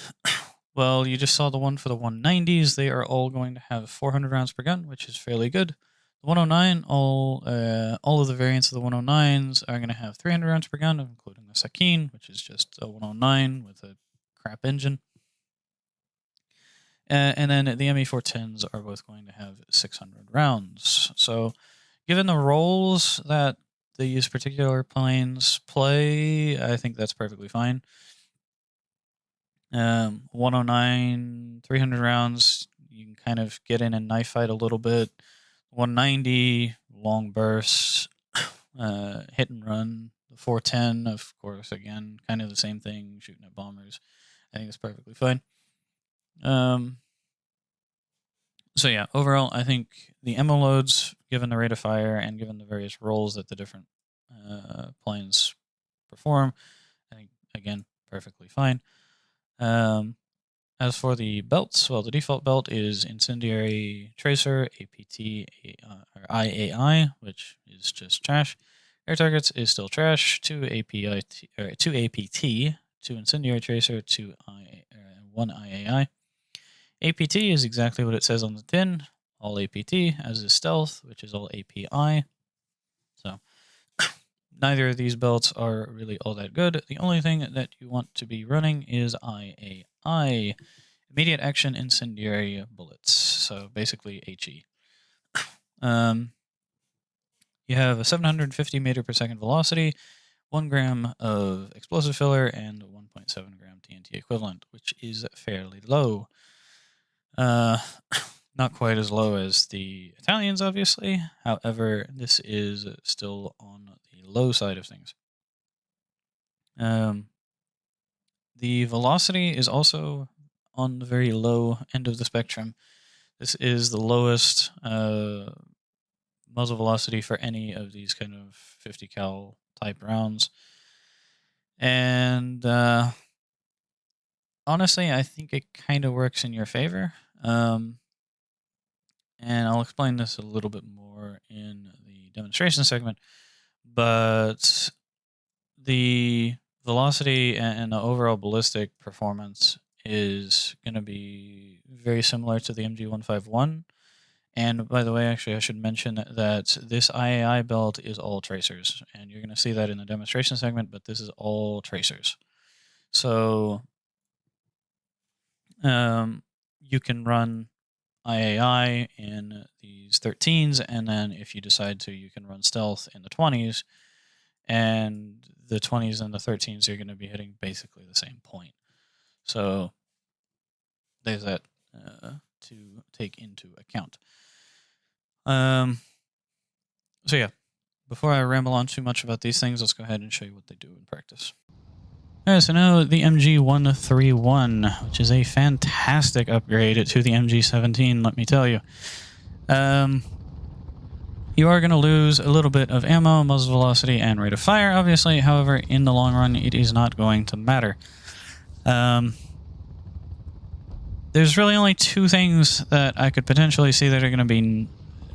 well, you just saw the one for the 190s. They are all going to have 400 rounds per gun, which is fairly good. The 109, all of the variants of the 109s are going to have 300 rounds per gun, including the Sakin, which is just a 109 with a crap engine. And then the ME410s are both going to have 600 rounds. So, given the roles that these particular planes play, I think that's perfectly fine. 109, 300 rounds, you can kind of get in and knife fight a little bit. 190, long bursts, hit and run. The 410, of course, again, kind of the same thing, shooting at bombers. I think it's perfectly fine. So yeah, overall, I think the ammo loads, given the rate of fire and given the various roles that the different planes perform, I think, again, perfectly fine. As for the belts, well, the default belt is Incendiary Tracer, APT, or IAI, which is just trash. Air targets is still trash. 2 APT, 2 Incendiary Tracer, 1 IAI. APT is exactly what it says on the tin, all APT, as is Stealth, which is all API. So, neither of these belts are really all that good. The only thing that you want to be running is IAI, Immediate Action Incendiary Bullets, so basically HE. You have a 750 meter per second velocity, 1 gram of explosive filler, and 1.7 gram TNT equivalent, which is fairly low. Not quite as low as the Italians, obviously. However, this is still on the low side of things. The velocity is also on the very low end of the spectrum. This is the lowest muzzle velocity for any of these kind of 50 cal type rounds. And honestly, I think it kind of works in your favor. And I'll explain this a little bit more in the demonstration segment. But the velocity and the overall ballistic performance is going to be very similar to the MG151. And by the way, actually, I should mention that this IAI belt is all tracers. And you're going to see that in the demonstration segment, but this is all tracers. So you can run IAI in these 13s, and then if you decide to, you can run Stealth in the 20s. And the 20s and the 13s are going to be hitting basically the same point. So there's that to take into account. So yeah, before I ramble on too much about these things, let's go ahead and show you what they do in practice. Alright, so now the MG131, which is a fantastic upgrade to the MG17, let me tell you. You are going to lose a little bit of ammo, muzzle velocity, and rate of fire, obviously. However, in the long run, it is not going to matter. There's really only 2 things that I could potentially see that are going to be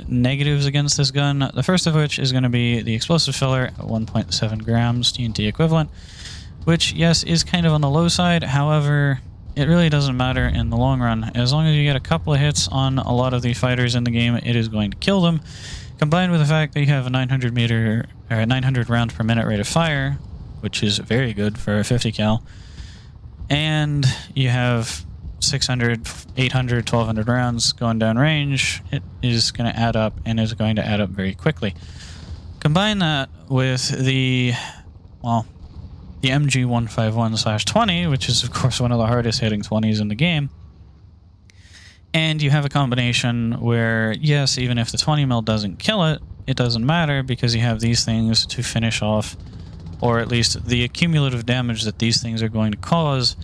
negatives against this gun. The first of which is going to be the explosive filler at 1.7 grams TNT equivalent, which, yes, is kind of on the low side. However, it really doesn't matter in the long run. As long as you get a couple of hits on a lot of the fighters in the game, it is going to kill them. Combined with the fact that you have a 900 round per minute rate of fire, which is very good for a 50 cal, and you have 600, 800, 1200 rounds going down range, it is going to add up and is going to add up very quickly. Combine that with the MG151/20, which is, of course, one of the hardest hitting 20s in the game. And you have a combination where, yes, even if the 20 mil doesn't kill it, it doesn't matter because you have these things to finish off, or at least the cumulative damage that these things are going to cause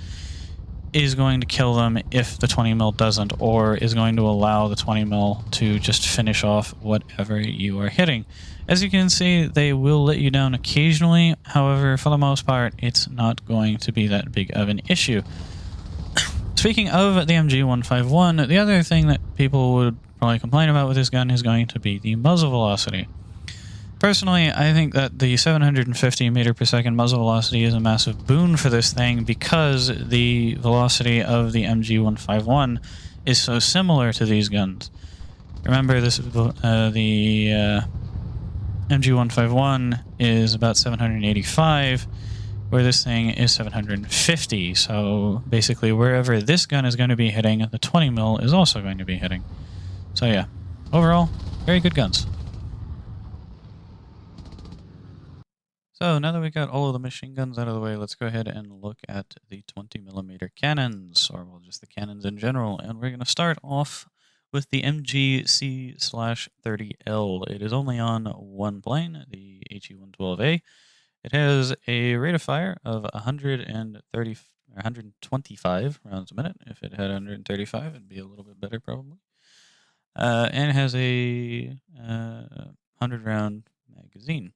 is going to kill them if the 20 mil doesn't, or is going to allow the 20 mil to just finish off whatever you are hitting. As you can see, they will let you down occasionally. However, for the most part, it's not going to be that big of an issue. Speaking of the MG151, the other thing that people would probably complain about with this gun is going to be the muzzle velocity. Personally, I think that the 750 meter per second muzzle velocity is a massive boon for this thing because the velocity of the MG151 is so similar to these guns. Remember, the MG151 is about 785, where this thing is 750. So basically, wherever this gun is going to be hitting, the 20 mil is also going to be hitting. So yeah, overall, very good guns. So now that we got all of the machine guns out of the way, let's go ahead and look at the 20mm cannons, or well, just the cannons in general. And we're going to start off with the MGC/30L. It is only on one plane, the HE-112A. It has a rate of fire of 125 rounds a minute. If it had 135, it'd be a little bit better probably. And it has a 100-round magazine.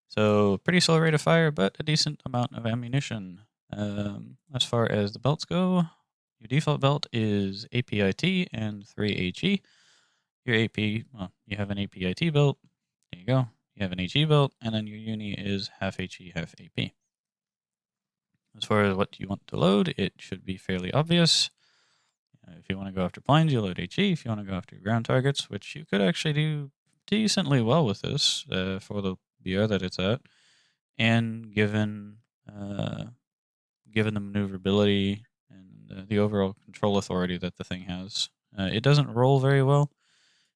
So pretty slow rate of fire, but a decent amount of ammunition. As far as the belts go, your default belt is APIT and 3HE. Your AP, well, you have an APIT belt. There you go. You have an HE belt, and then your uni is half HE, half AP. As far as what you want to load, it should be fairly obvious. If you want to go after planes, you load HE. If you want to go after ground targets, which you could actually do decently well with this for the BR that it's at, and given the maneuverability and the overall control authority that the thing has, it doesn't roll very well.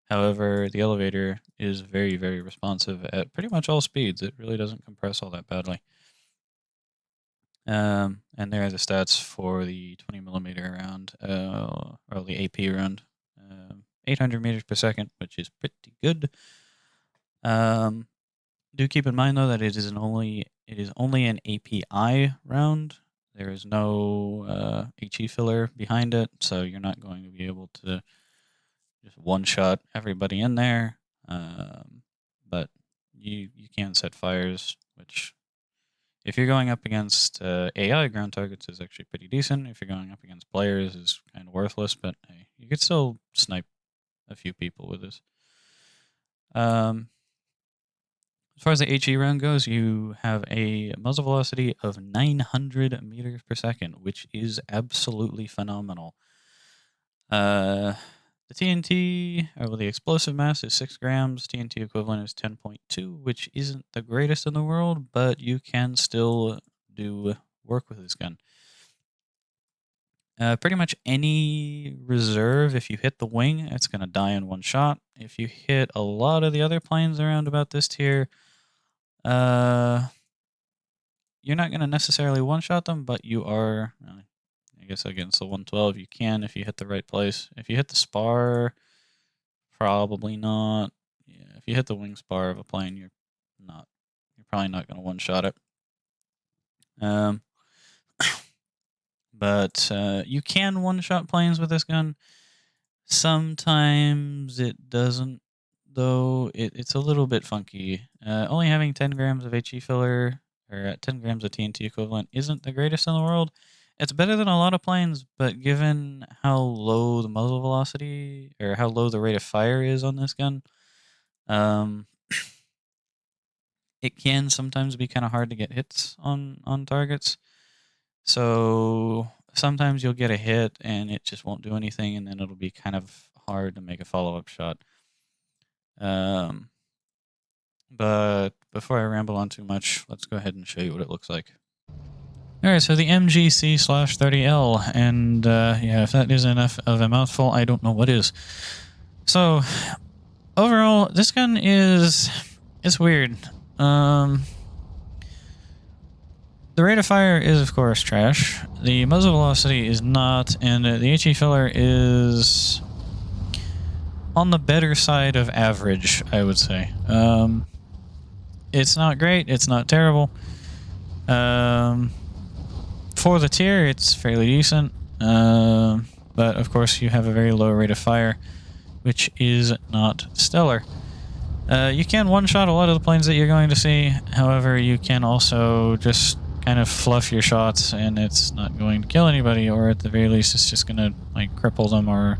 However, the elevator is very, very responsive at pretty much all speeds. It really doesn't compress all that badly. And there are the stats for the 20mm round, or the AP round. 800 meters per second, which is pretty good. Do keep in mind though that it is only an API round. There is no HE filler behind it, so you're not going to be able to just one-shot everybody in there. But you can set fires, which if you're going up against AI ground targets is actually pretty decent. If you're going up against players is kind of worthless, but hey, you could still snipe a few people with this. As far as the HE round goes, you have a muzzle velocity of 900 meters per second, which is absolutely phenomenal. The TNT, or the explosive mass, is 6 grams. TNT equivalent is 10.2, which isn't the greatest in the world, but you can still do work with this gun. Pretty much any reserve, if you hit the wing, it's going to die in one shot. If you hit a lot of the other planes around about this tier, you're not going to necessarily one-shot them, but you are, I guess against the 112, you can if you hit the right place. If you hit the spar, probably not. Yeah, if you hit the wing spar of a plane, you're probably not going to one-shot it. But you can one-shot planes with this gun. Sometimes it doesn't, though. It's a little bit funky. Only having 10 grams of HE filler, or 10 grams of TNT equivalent, isn't the greatest in the world. It's better than a lot of planes, but given how low the muzzle velocity, or how low the rate of fire is on this gun, it can sometimes be kind of hard to get hits on targets. So sometimes you'll get a hit and it just won't do anything, and then it'll be kind of hard to make a follow-up shot. But before I ramble on too much, let's go ahead and show you what it looks like. Alright, so the MGC/30L, and yeah, if that isn't enough of a mouthful, I don't know what is. So, overall, this gun it's weird. The rate of fire is, of course, trash. The muzzle velocity is not, and the HE filler is on the better side of average, I would say. It's not great, it's not terrible. For the tier, it's fairly decent, but of course you have a very low rate of fire, which is not stellar. You can one-shot a lot of the planes that you're going to see, however, you can also just kind of fluff your shots and it's not going to kill anybody, or at the very least it's just going to like cripple them or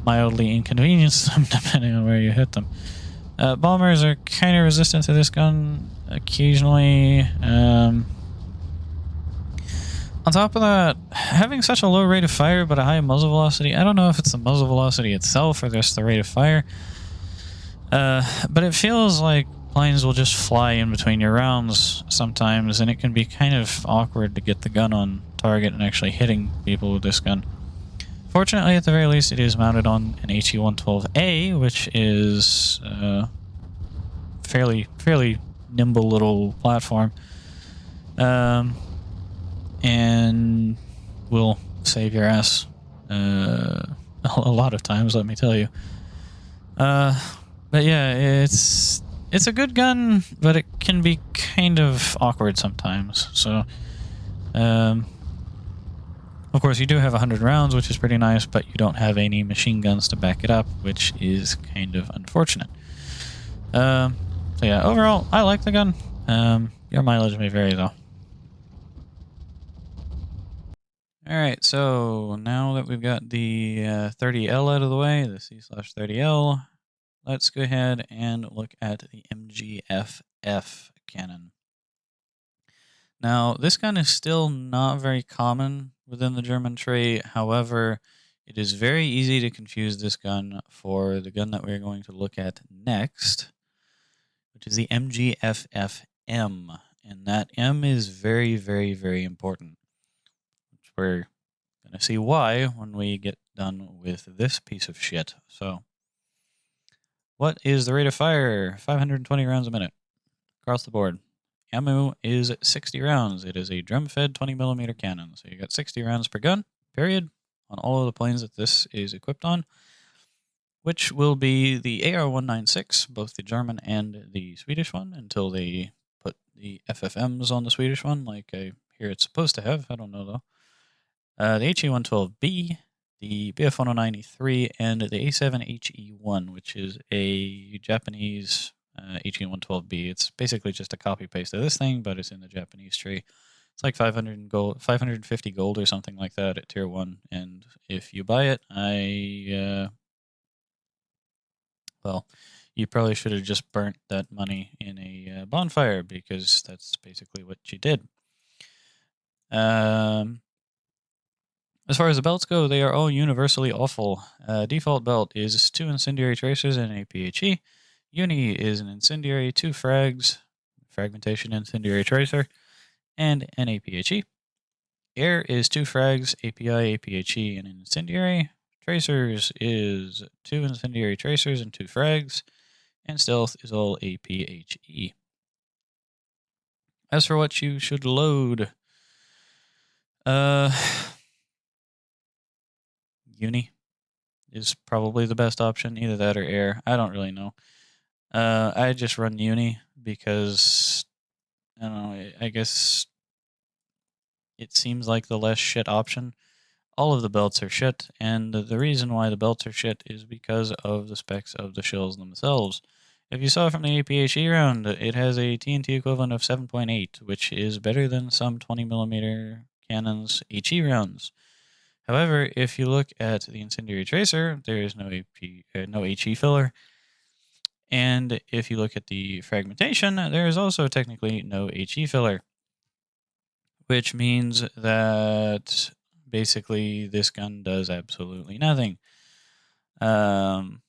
mildly inconvenience them depending on where you hit them. Bombers are kind of resistant to this gun occasionally. On top of that, having such a low rate of fire but a high muzzle velocity, I don't know if it's the muzzle velocity itself or just the rate of fire, but it feels like planes will just fly in between your rounds sometimes, and it can be kind of awkward to get the gun on target and actually hitting people with this gun. Fortunately, at the very least, it is mounted on an HE-112A, which is a fairly nimble little platform. And will save your ass a lot of times, let me tell you. But yeah, it's a good gun, but it can be kind of awkward sometimes. So, of course, you do have 100 rounds, which is pretty nice, but you don't have any machine guns to back it up, which is kind of unfortunate. So yeah, overall, I like the gun. Your mileage may vary, though. Alright, so now that we've got the 30L out of the way, the C/30L, let's go ahead and look at the MGFF cannon. Now, this gun is still not very common within the German trade. However, it is very easy to confuse this gun for the gun that we're going to look at next, which is the MGFF-M. And that M is very, very, very important. Which we're going to see why when we get done with this piece of shit. So, what is the rate of fire? 520 rounds a minute across the board. Ammo is 60 rounds. It is a drum-fed 20mm cannon. So you got 60 rounds per gun, period, on all of the planes that this is equipped on, which will be the AR-196, both the German and the Swedish one, until they put the FFMs on the Swedish one, like I hear it's supposed to have. I don't know, though. The HE-112B, the BF-109E3, and the A7HE1, which is a Japanese HE-112B. It's basically just a copy-paste of this thing, but it's in the Japanese tree. It's like 500 gold, 550 gold or something like that at Tier 1, and if you buy it, well, you probably should have just burnt that money in a bonfire, because that's basically what you did. As far as the belts go, they are all universally awful. Default belt is 2 incendiary tracers and a PHE. Uni is an incendiary, 2 frags, fragmentation incendiary tracer, and an APHE. Air is 2 frags, API, APHE, and an incendiary. Tracers is 2 incendiary tracers and 2 frags, and stealth is all APHE. As for what you should load, Uni is probably the best option, either that or air. I don't really know. I just run Uni because, I don't know, I guess it seems like the less shit option. All of the belts are shit, and the reason why the belts are shit is because of the specs of the shells themselves. If you saw from the APHE round, it has a TNT equivalent of 7.8, which is better than some 20mm cannons HE rounds. However, if you look at the incendiary tracer, there is no no HE filler. And if you look at the fragmentation, there is also technically no HE filler. Which means that basically this gun does absolutely nothing. And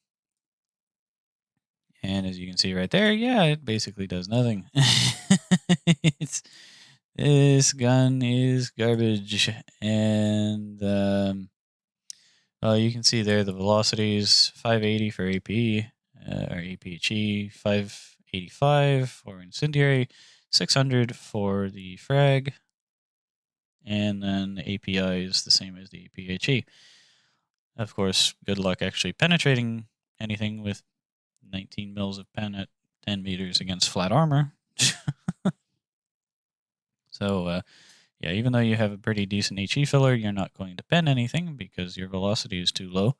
as you can see right there, yeah, it basically does nothing. This gun is garbage, and you can see there the velocities: 580 for AP or APHE, 585 for incendiary, 600 for the frag, and then the API is the same as the APHE. Of course, good luck actually penetrating anything with 19 mils of pen at 10 meters against flat armor. So, yeah, even though you have a pretty decent HE filler, you're not going to pen anything because your velocity is too low.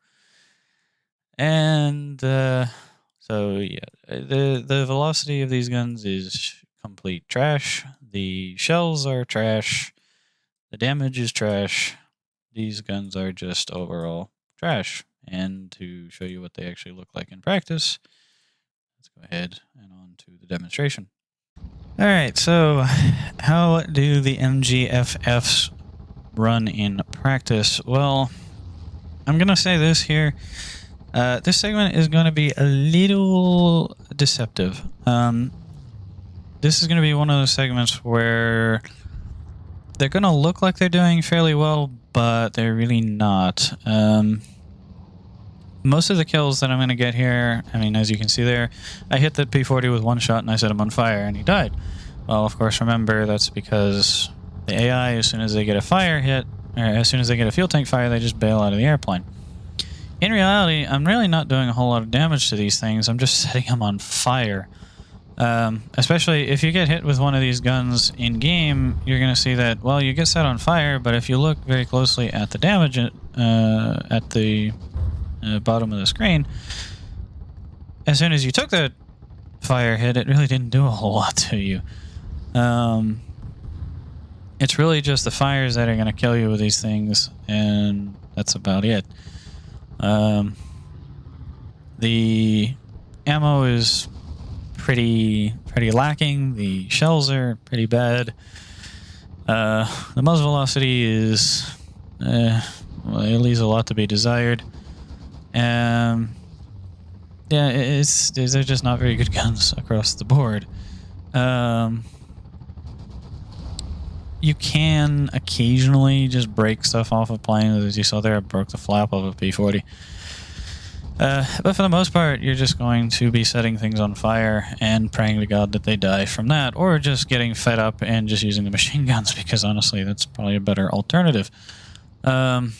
And so, yeah, the velocity of these guns is complete trash. The shells are trash. The damage is trash. These guns are just overall trash. And to show you what they actually look like in practice, let's go ahead and on to the demonstration. All right, so how do the MGFFs run in practice? Well, I'm going to say this here. This segment is going to be a little deceptive. This is going to be one of those segments where they're going to look like they're doing fairly well, but they're really not. Most of the kills that I'm going to get here, I mean, as you can see there, I hit the P40 with one shot and I set him on fire and he died. Well, of course, remember, that's because the AI, as soon as they get a fire hit, or as soon as they get a fuel tank fire, they just bail out of the airplane. In reality, I'm really not doing a whole lot of damage to these things. I'm just setting them on fire. Especially if you get hit with one of these guns in-game, you're going to see that, well, you get set on fire, but if you look very closely at the damage at the bottom of the screen, as soon as you took that fire hit, it really didn't do a whole lot to you. It's really just the fires that are going to kill you with these things, and that's about it. The ammo is pretty lacking. The shells are pretty bad. The muzzle velocity is well, it leaves a lot to be desired. Yeah, they're just not very good guns across the board. You can occasionally just break stuff off of planes. As you saw there, I broke the flap of a P40. But for the most part, you're just going to be setting things on fire and praying to God that they die from that, or just getting fed up and just using the machine guns, because honestly, that's probably a better alternative. On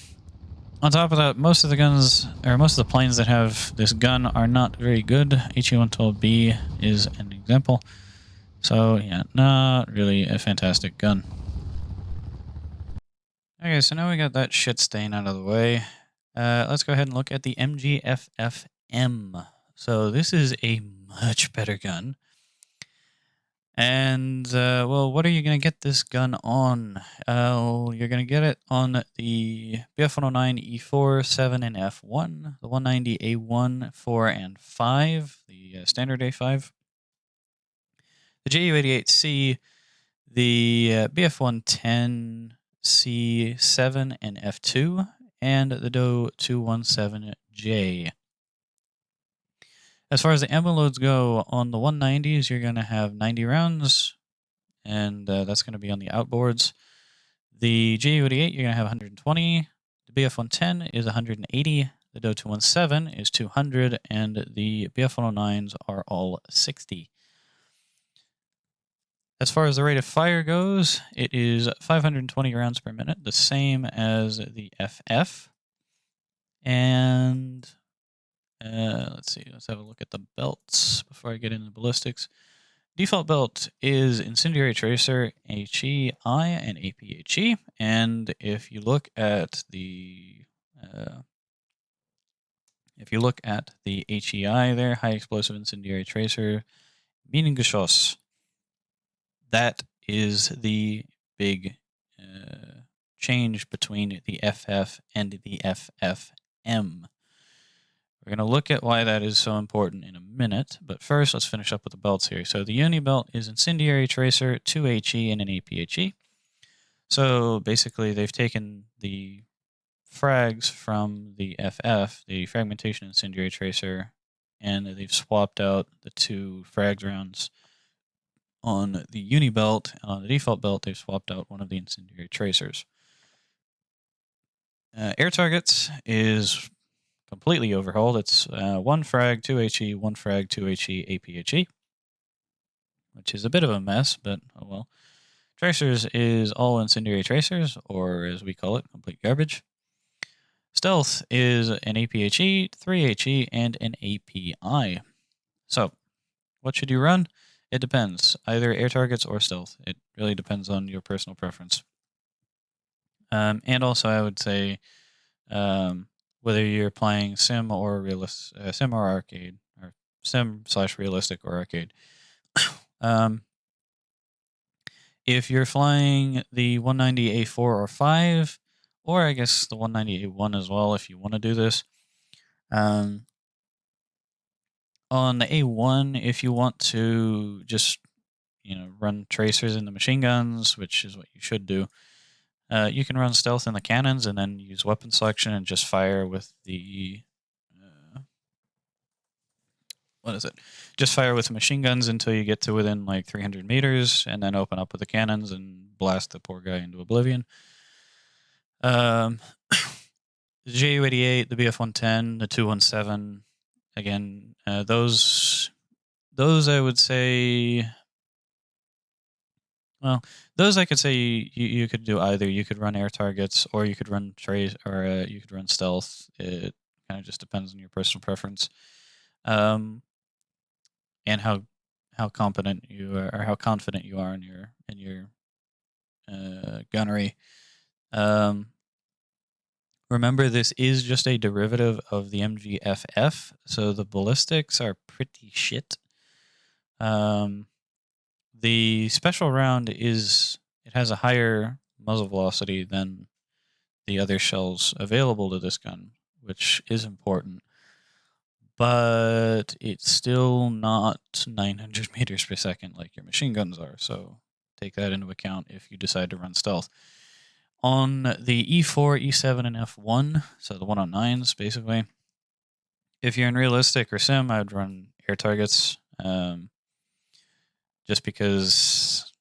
top of that, most of the guns, or most of the planes that have this gun are not very good. HE-112B is an example. So, yeah, not really a fantastic gun. Okay, so now we got that shit stain out of the way. Let's go ahead and look at the MGFFM. So this is a much better gun. And, well, what are you going to get this gun on? You're going to get it on the BF-109 E4, 7, and F1, the 190 A1, 4, and 5, the standard A5, the JU-88C, the BF-110 C7 and F2, and the DOE 217J. As far as the ammo loads go, on the 190s, you're going to have 90 rounds, and that's going to be on the outboards. The JU-88, you're going to have 120. The BF-110 is 180. The DOE 217 is 200, and the BF-109s are all 60. As far as the rate of fire goes, it is 520 rounds per minute, the same as the FF. And let's see, let's have a look at the belts before I get into ballistics. Default belt is Incendiary Tracer, HEI, and APHE. And if you look at the HEI there, High Explosive Incendiary Tracer, Minengeschoss, that is the big change between the FF and the FFM. We're going to look at why that is so important in a minute, but first let's finish up with the belts here. So the Uni belt is Incendiary Tracer, 2HE, and an APHE. So basically they've taken the frags from the FF, the Fragmentation Incendiary Tracer, and they've swapped out the two frags rounds on the uni belt, and on the default belt, they've swapped out one of the incendiary tracers. Air targets is completely overhauled. It's 1 frag, 2 HE, 1 frag, 2 HE, APHE, which is a bit of a mess, but oh well. Tracers is all incendiary tracers, or as we call it, complete garbage. Stealth is an APHE, 3 HE, and an API. So, what should you run? It depends. Either air targets or stealth. It really depends on your personal preference. And also, I would say whether you're playing sim or sim or arcade, or sim/realistic or arcade. If you're flying the 190A4 or 5, or I guess the 190A1 as well, if you want to do this. On the A1, if you want to just run tracers in the machine guns, which is what you should do, you can run stealth in the cannons and then use weapon selection and just fire with the just fire with the machine guns until you get to within like 300 meters, and then open up with the cannons and blast the poor guy into oblivion. The Ju-88, the BF-110, the 217, again, those I would say. Well, those I could say you could do either. You could run air targets, or you could run trace, or you could run stealth. It kind of just depends on your personal preference, and how competent you are, or how confident you are in your gunnery. Remember, this is just a derivative of the MGFF, so the ballistics are pretty shit. The special round it has a higher muzzle velocity than the other shells available to this gun, which is important. But it's still not 900 meters per second like your machine guns are, so take that into account if you decide to run stealth. On the E4, E7, and F1, so the 109s basically, if you're in realistic or sim, I'd run air targets, just because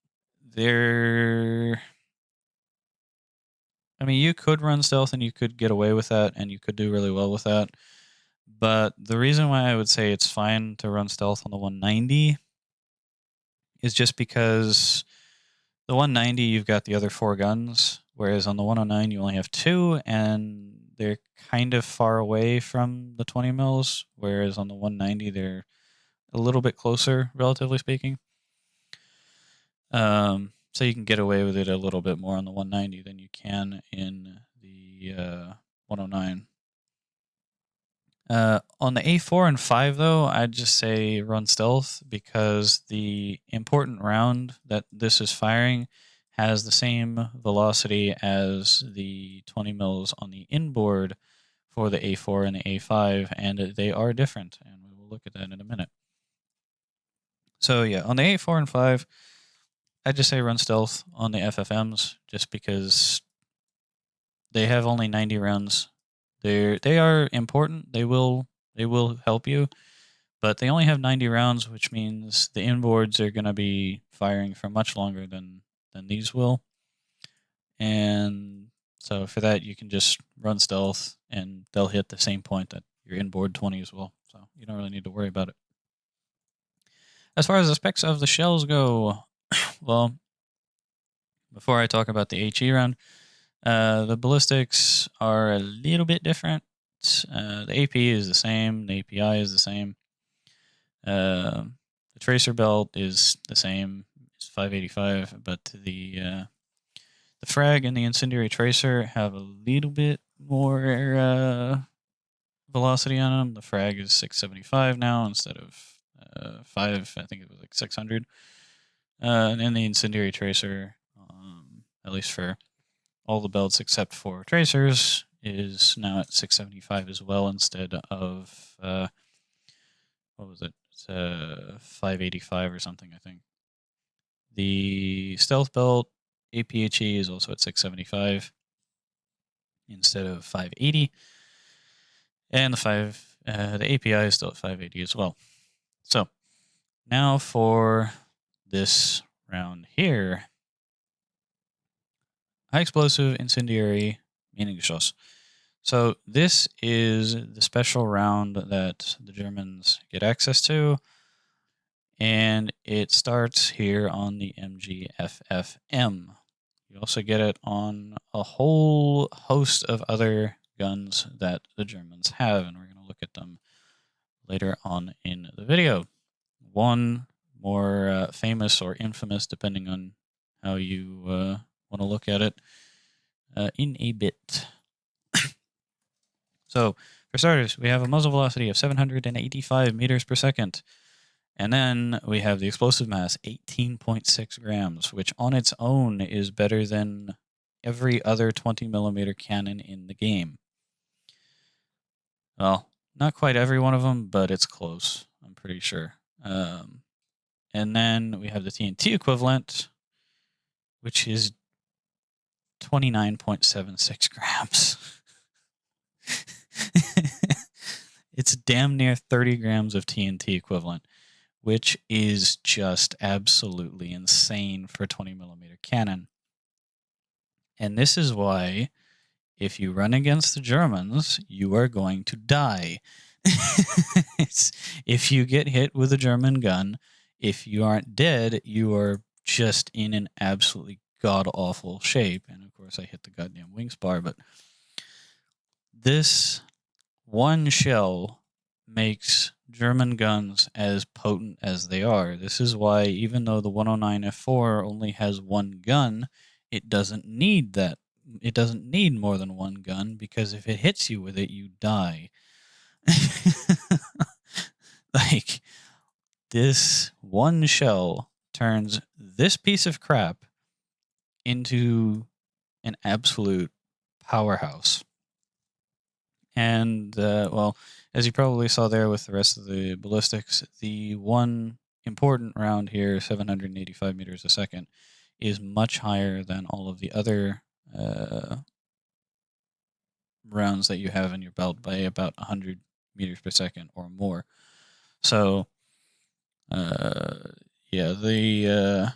they're... I mean, you could run stealth and you could get away with that, and you could do really well with that. But the reason why I would say it's fine to run stealth on the 190 is just because the 190, you've got the other 4 guns, whereas on the 109, you only have 2, and they're kind of far away from the 20 mils, whereas on the 190, they're a little bit closer, relatively speaking. So you can get away with it a little bit more on the 190 than you can in the 109. On the A4 and 5, though, I'd just say run stealth, because the important round that this is firing has the same velocity as the 20 mils on the inboard for the A4 and the A5, and they are different, and we will look at that in a minute. So yeah, on the A4 and 5, I'd just say run stealth on the FFMs, just because they have only 90 rounds. They are important. They will help you, but they only have 90 rounds, which means the inboards are going to be firing for much longer than these will. And so for that, you can just run stealth, and they'll hit the same point that your inboard 20s will. So you don't really need to worry about it. As far as the specs of the shells go, well, before I talk about the HE round, the ballistics are a little bit different. The AP is the same. The API is the same. The tracer belt is the same. It's 585, but the frag and the incendiary tracer have a little bit more velocity on them. The frag is 675 now instead of 5. I think it was like 600. And the incendiary tracer, at least for all the belts except for tracers, is now at 675 as well, instead of what was it? It's 585 or something, I think. The stealth belt APHE is also at 675 instead of 580, and the API is still at 580 as well. So now for this round here. High explosive incendiary Meningsschuss. So this is the special round that the Germans get access to, and it starts here on the MGFFM. You also get it on a whole host of other guns that the Germans have, and we're going to look at them later on in the video. One more famous or infamous, depending on how you want to look at it, in a bit. So, for starters, we have a muzzle velocity of 785 meters per second. And then we have the explosive mass, 18.6 grams, which on its own is better than every other 20 millimeter cannon in the game. Well, not quite every one of them, but it's close, I'm pretty sure. And then we have the TNT equivalent, which is 29.76 grams. It's damn near 30 grams of TNT equivalent, which is just absolutely insane for a 20 millimeter cannon. And this is why, if you run against the Germans, you are going to die. If you get hit with a German gun, if you aren't dead, you are just in an absolutely god-awful shape. And of course, I hit the goddamn wing spar, but this one shell makes German guns as potent as they are. This is why, even though the 109F4 only has one gun, it doesn't need that. It doesn't need more than one gun, because if it hits you with it, you die. Like, this one shell turns this piece of crap into an absolute powerhouse. And, well, as you probably saw there with the rest of the ballistics, the one important round here, 785 meters a second, is much higher than all of the other rounds that you have in your belt by about 100 meters per second or more. So, yeah, the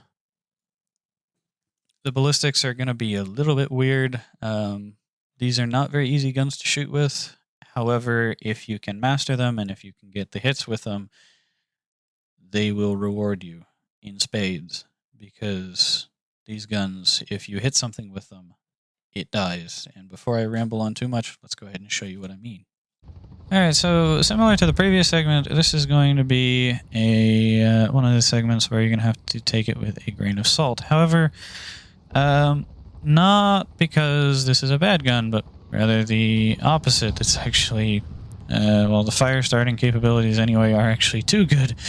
ballistics are going to be a little bit weird. These are not very easy guns to shoot with. However, if you can master them and if you can get the hits with them, they will reward you in spades, because these guns, if you hit something with them, it dies. And before I ramble on too much, let's go ahead and show you what I mean. Alright, so similar to the previous segment, this is going to be a one of the segments where you're going to have to take it with a grain of salt. However, not because this is a bad gun, but rather the opposite. It's actually, well, the fire starting capabilities anyway are actually too good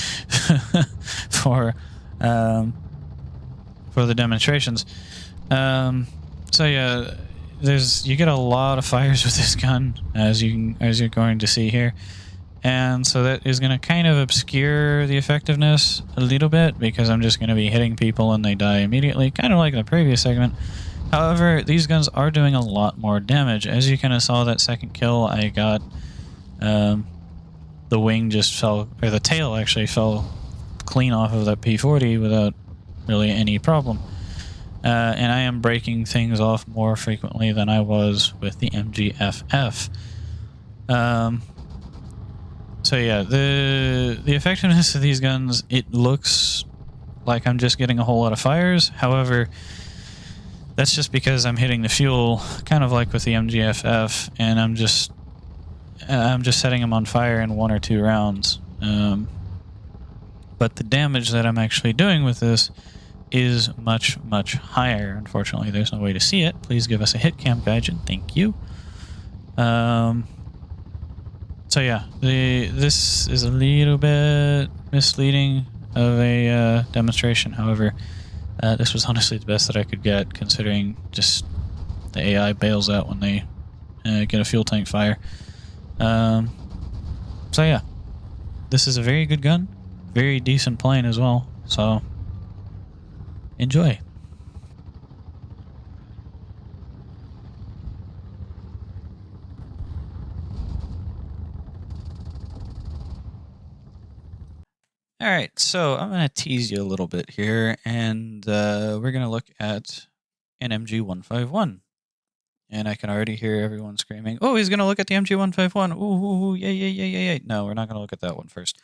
for the demonstrations. So yeah, you get a lot of fires with this gun, as you're going to see here. And so that is going to kind of obscure the effectiveness a little bit, because I'm just going to be hitting people and they die immediately, kind of like the previous segment. However, these guns are doing a lot more damage. As you kind of saw that second kill, I got the wing just fell, or the tail actually fell clean off of that P40 without really any problem. And I am breaking things off more frequently than I was with the MGFF. So yeah, the effectiveness of these guns, it looks like I'm just getting a whole lot of fires. However, that's just because I'm hitting the fuel, kind of like with the MGFF, and I'm just setting them on fire in 1 or 2 rounds. But the damage that I'm actually doing with this is much, much higher. Unfortunately, there's no way to see it. Please give us a hit cam, Gaijin. Thank you. So yeah, this is a little bit misleading of a demonstration. However, this was honestly the best that I could get, considering just the AI bails out when they get a fuel tank fire. So yeah, this is a very good gun, very decent plane as well. So enjoy. All right, so I'm going to tease you a little bit here, and we're going to look at an MG151. And I can already hear everyone screaming, "Oh, he's going to look at the MG151. Ooh, yay, yay, yay, yay, yay." No, we're not going to look at that one first.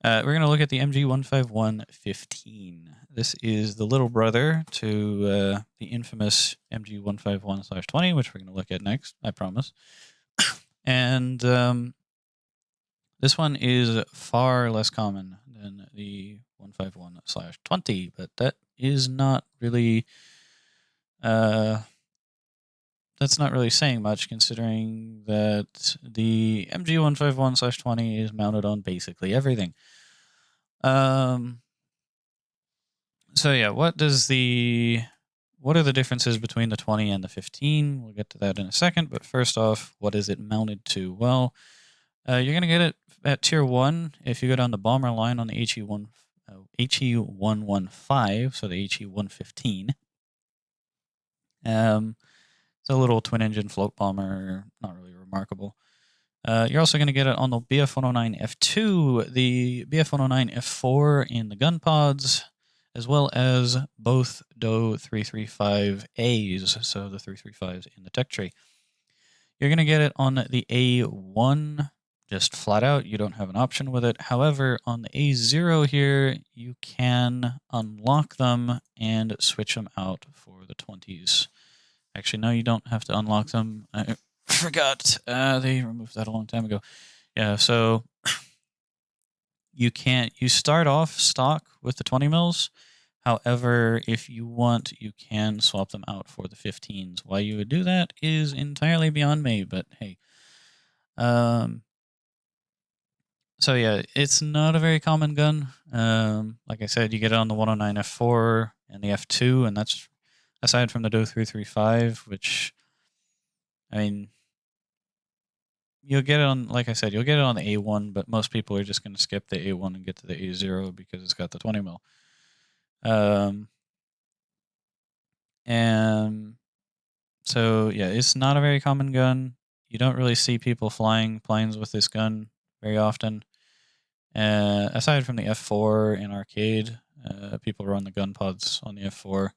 We're going to look at the MG151-15. This is the little brother to the infamous MG151/20, which we're going to look at next, I promise. And this one is far less common than the 151/20, but that is not really that's not really saying much, considering that the MG151/20 is mounted on basically everything. So yeah, what are the differences between the 20 and the 15? We'll get to that in a second, but first off, what is it mounted to? Well, you're going to get it at Tier 1 if you go down the bomber line on the HE115, so the HE115. It's a little twin-engine float bomber, not really remarkable. You're also going to get it on the BF-109F2, the BF-109F4 in the gun pods, as well as both DOE 335As, so the 335s in the tech tree. You're going to get it on the A1, just flat out. You don't have an option with it. However, on the A0 here, you can unlock them and switch them out for the 20s. Actually, no, you don't have to unlock them. I forgot. They removed that a long time ago. Yeah, so you start off stock with the 20 mils. However, if you want, you can swap them out for the 15s. Why you would do that is entirely beyond me, but hey. So yeah, it's not a very common gun. Like I said, you get it on the 109F4 and the F2, and that's aside from the DOE 335, which, I mean, you'll get it on, like I said, you'll get it on the A1, but most people are just going to skip the A1 and get to the A0 because it's got the 20 mil. And so, yeah, it's not a very common gun. You don't really see people flying planes with this gun very often. Aside from the F4 in arcade, people run the gun pods on the F4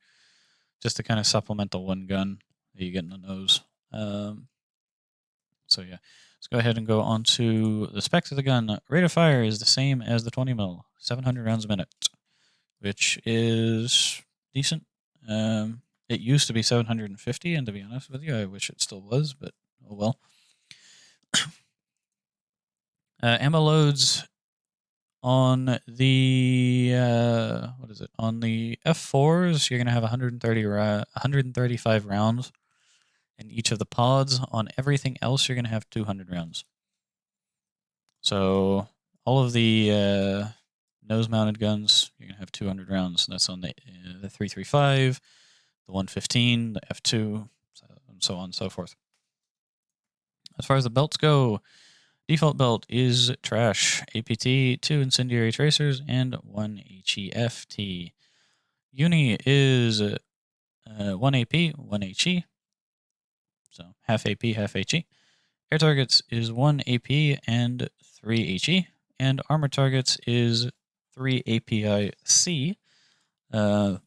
just to kind of supplement the one gun that you get in the nose. So yeah, let's go ahead and go on to the specs of the gun. Rate of fire is the same as the 20 mil, 700 rounds a minute, which is decent. It used to be 750, and to be honest with you, I wish it still was, but oh well. Ammo loads on the on the F4s, you're gonna have 135 rounds in each of the pods. On everything else, you're gonna have 200 rounds. So all of the nose-mounted guns, you're gonna have 200 rounds. That's on the 335, the 115, the F2, and so on and so forth. As far as the belts go, default belt is trash. APT, 2 incendiary tracers, and 1 HEFT. Uni is 1 AP, 1 HE. So half AP, half HE. Air targets is 1 AP and 3 HE. And armor targets is 3 API-C. Armor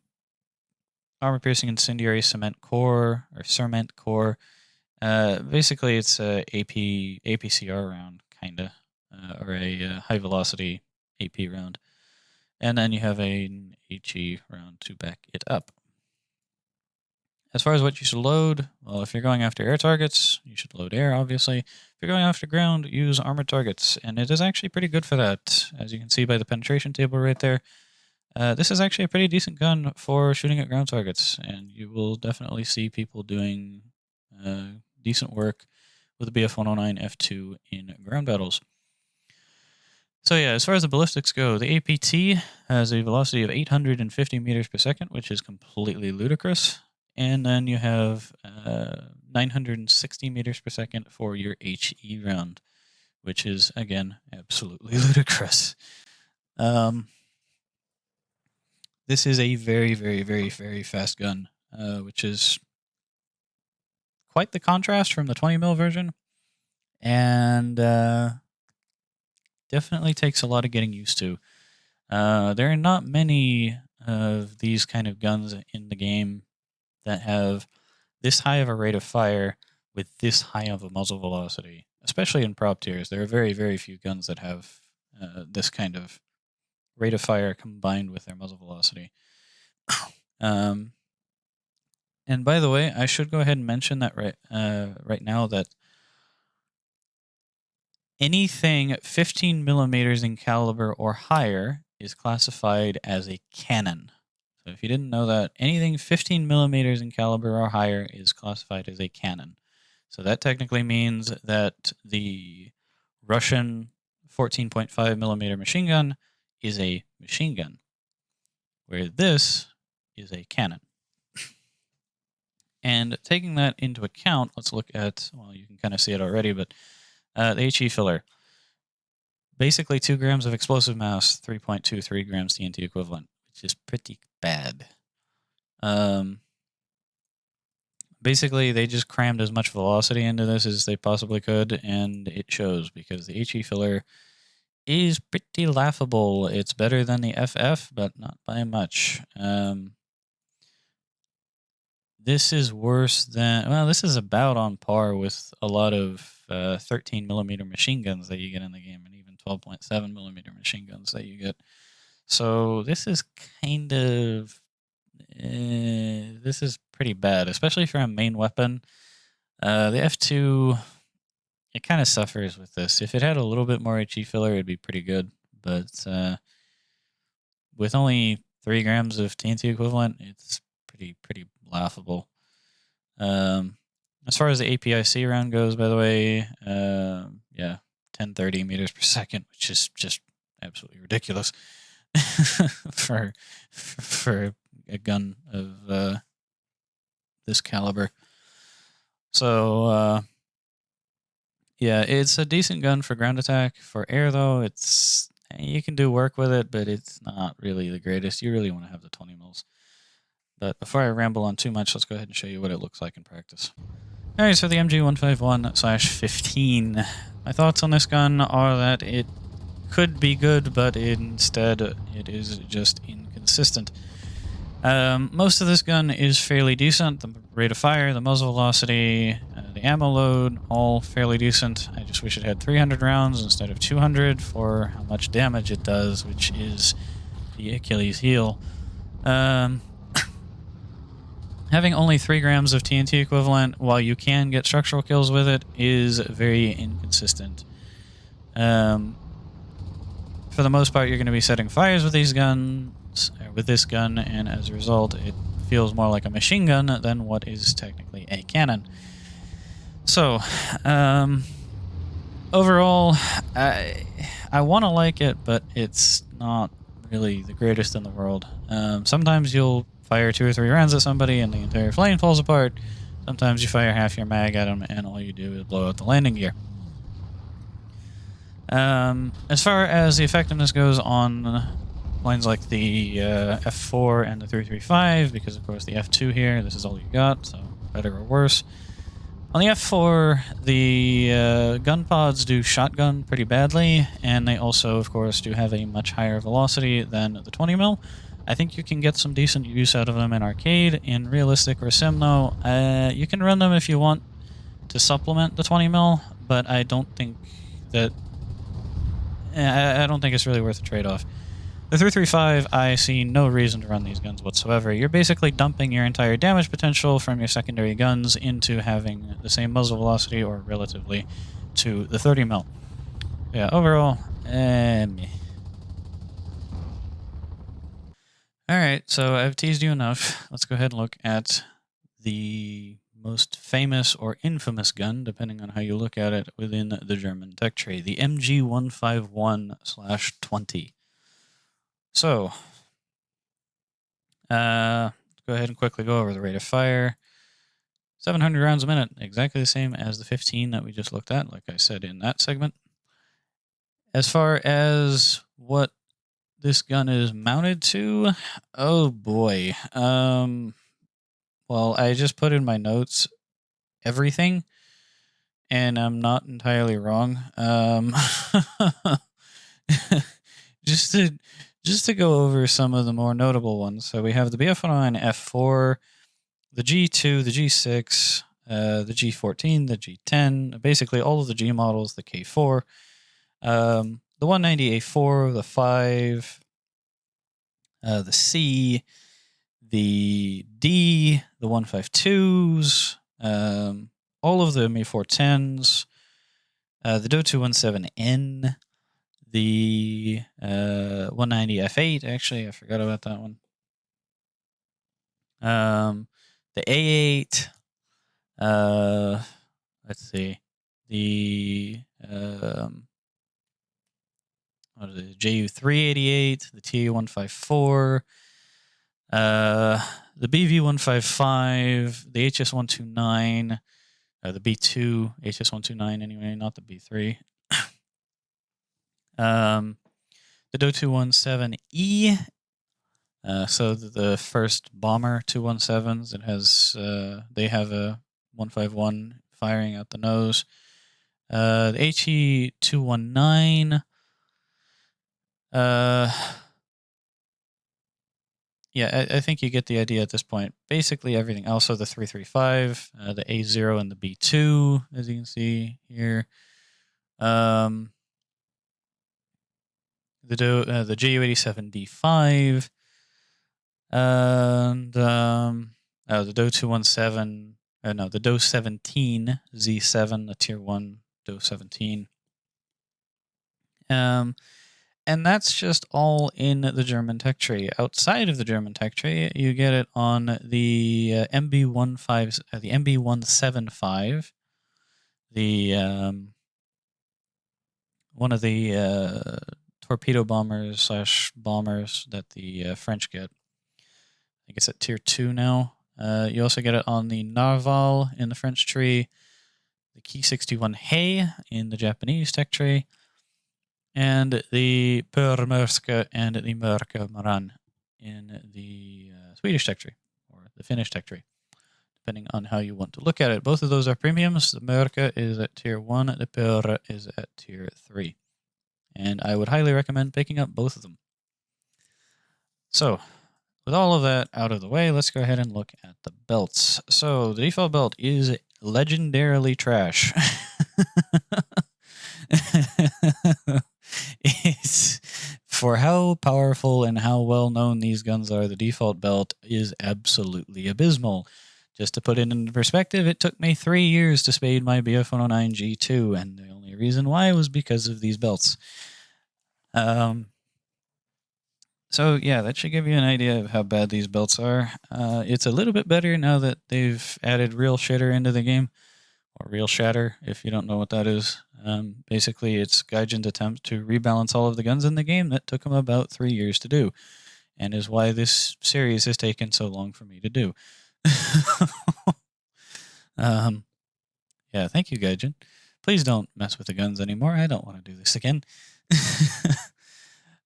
piercing incendiary cement core, or cement core. Basically, it's a APCR round, kinda, or a high velocity AP round, and then you have an HE round to back it up. As far as what you should load, well, if you're going after air targets, you should load air, obviously. If you're going after ground, use armored targets, and it is actually pretty good for that, as you can see by the penetration table right there. This is actually a pretty decent gun for shooting at ground targets, and you will definitely see people doing decent work with the BF-109 F2 in ground battles. So yeah, as far as the ballistics go, the APT has a velocity of 850 meters per second, which is completely ludicrous. And then you have 960 meters per second for your HE round, which is, again, absolutely ludicrous. This is a very, very, very, very fast gun, which is quite the contrast from the 20 mil version, and definitely takes a lot of getting used to. There are not many of these kind of guns in the game that have this high of a rate of fire with this high of a muzzle velocity, especially in prop tiers. There are very, very few guns that have this kind of rate of fire combined with their muzzle velocity. And by the way, I should go ahead and mention that right now that anything 15 millimeters in caliber or higher is classified as a cannon. So if you didn't know that, anything 15 millimeters in caliber or higher is classified as a cannon. So that technically means that the Russian 14.5 millimeter machine gun is a machine gun, where this is a cannon. And taking that into account, let's look at, well, you can kind of see it already, but the HE filler. Basically 2 grams of explosive mass, 3.23 grams TNT equivalent, which is pretty bad. Basically, they just crammed as much velocity into this as they possibly could, and it shows because the HE filler is pretty laughable. It's better than the FF, but not by much. This is worse than, well, this is about on par with a lot of 13 millimeter machine guns that you get in the game, and even 12.7 millimeter machine guns that you get. So this is kind of, this is pretty bad, especially for a main weapon. The F2, it kind of suffers with this. If it had a little bit more HE filler, it'd be pretty good. But with only 3 grams of TNT equivalent, it's pretty laughable. As far as the APIC round goes, by the way, yeah, 1030 meters per second, which is just absolutely ridiculous for a gun of this caliber. So yeah, it's a decent gun for ground attack. For air, though, it's, you can do work with it, but it's not really the greatest. You really want to have the 20 mils. But before I ramble on too much, let's go ahead and show you what it looks like in practice. Alright, so the MG151/15. My thoughts on this gun are that it could be good, but instead it is just inconsistent. Most of this gun is fairly decent. The rate of fire, the muzzle velocity, the ammo load, all fairly decent. I just wish it had 300 rounds instead of 200 for how much damage it does, which is the Achilles heel. Having only 3 grams of TNT equivalent, while you can get structural kills with it, is very inconsistent. For the most part, you're going to be setting fires with these guns, with this gun, and as a result, it feels more like a machine gun than what is technically a cannon. So, overall, I want to like it, but it's not really the greatest in the world. Sometimes you'll fire 2 or 3 rounds at somebody and the entire plane falls apart. Sometimes you fire half your mag at them and all you do is blow out the landing gear. As far as the effectiveness goes on planes like the F4 and the 335, because of course the F2 here, this is all you got, so better or worse. On the F4, the gun pods do shotgun pretty badly, and they also, of course, do have a much higher velocity than the 20 mil. I think you can get some decent use out of them in arcade. In realistic or sim, though, you can run them if you want to supplement the 20 mil, but I don't think that, I don't think it's really worth the trade-off. The 335, I see no reason to run these guns whatsoever. You're basically dumping your entire damage potential from your secondary guns into having the same muzzle velocity, or relatively, to the 30 mil. Yeah, overall, meh. Alright, so I've teased you enough. Let's go ahead and look at the most famous or infamous gun, depending on how you look at it, within the German tech tree, the MG151/20. So, let's go ahead and quickly go over the rate of fire. 700 rounds a minute, exactly the same as the 15 that we just looked at, like I said in that segment. As far as what this gun is mounted to, oh boy. Well, I just put in my notes everything, and I'm not entirely wrong. Just to Just to go over some of the more notable ones. So we have the BF-109 F4, the G2, the G6, the G14, the G10, basically all of the G models, the K4, the 190A4, the 5, the C, the D, the 152s, all of the Mi-410s, the Do-217N, the 190 F8. Actually, I forgot about that one. The A8. Let's see. The what is it? JU388, the TA154, the BV155, the HS129, the B2 HS129 anyway, not the B3. The Do-217E. So the first bomber 217s, it has they have a 151 firing out the nose. The HE219. Yeah, I think you get the idea at this point. Basically everything. Also the 335, the A0 and the B2, as you can see here. The JU87D5. And the Do-217, the Do-17 Z7, the Tier 1 Do-17. And that's just all in the German tech tree. Outside of the German tech tree, you get it on the MB175, the one of the torpedo bombers / bombers that the French get. I think it's at Tier 2 now. You also get it on the Narval in the French tree, the Ki-61 Hei in the Japanese tech tree, and the Permörska and the Mörka Maran in the Swedish tech tree, or the Finnish tech tree, depending on how you want to look at it. Both of those are premiums. The Mörka is at Tier 1, the Per is at Tier 3. And I would highly recommend picking up both of them. So, with all of that out of the way, let's go ahead and look at the belts. So, the default belt is legendarily trash. It's, for how powerful and how well known these guns are, the default belt is absolutely abysmal. Just to put it into perspective, it took me 3 years to spade my BF-109 G2, and the only reason why was because of these belts. So yeah, that should give you an idea of how bad these belts are. It's a little bit better now that they've added Real Shitter into the game, or Real Shatter, if you don't know what that is. Basically, it's Gaijin's attempt to rebalance all of the guns in the game that took him about 3 years to do, and is why this series has taken so long for me to do. Yeah, thank you, Gaijin. Please don't mess with the guns anymore. I don't want to do this again.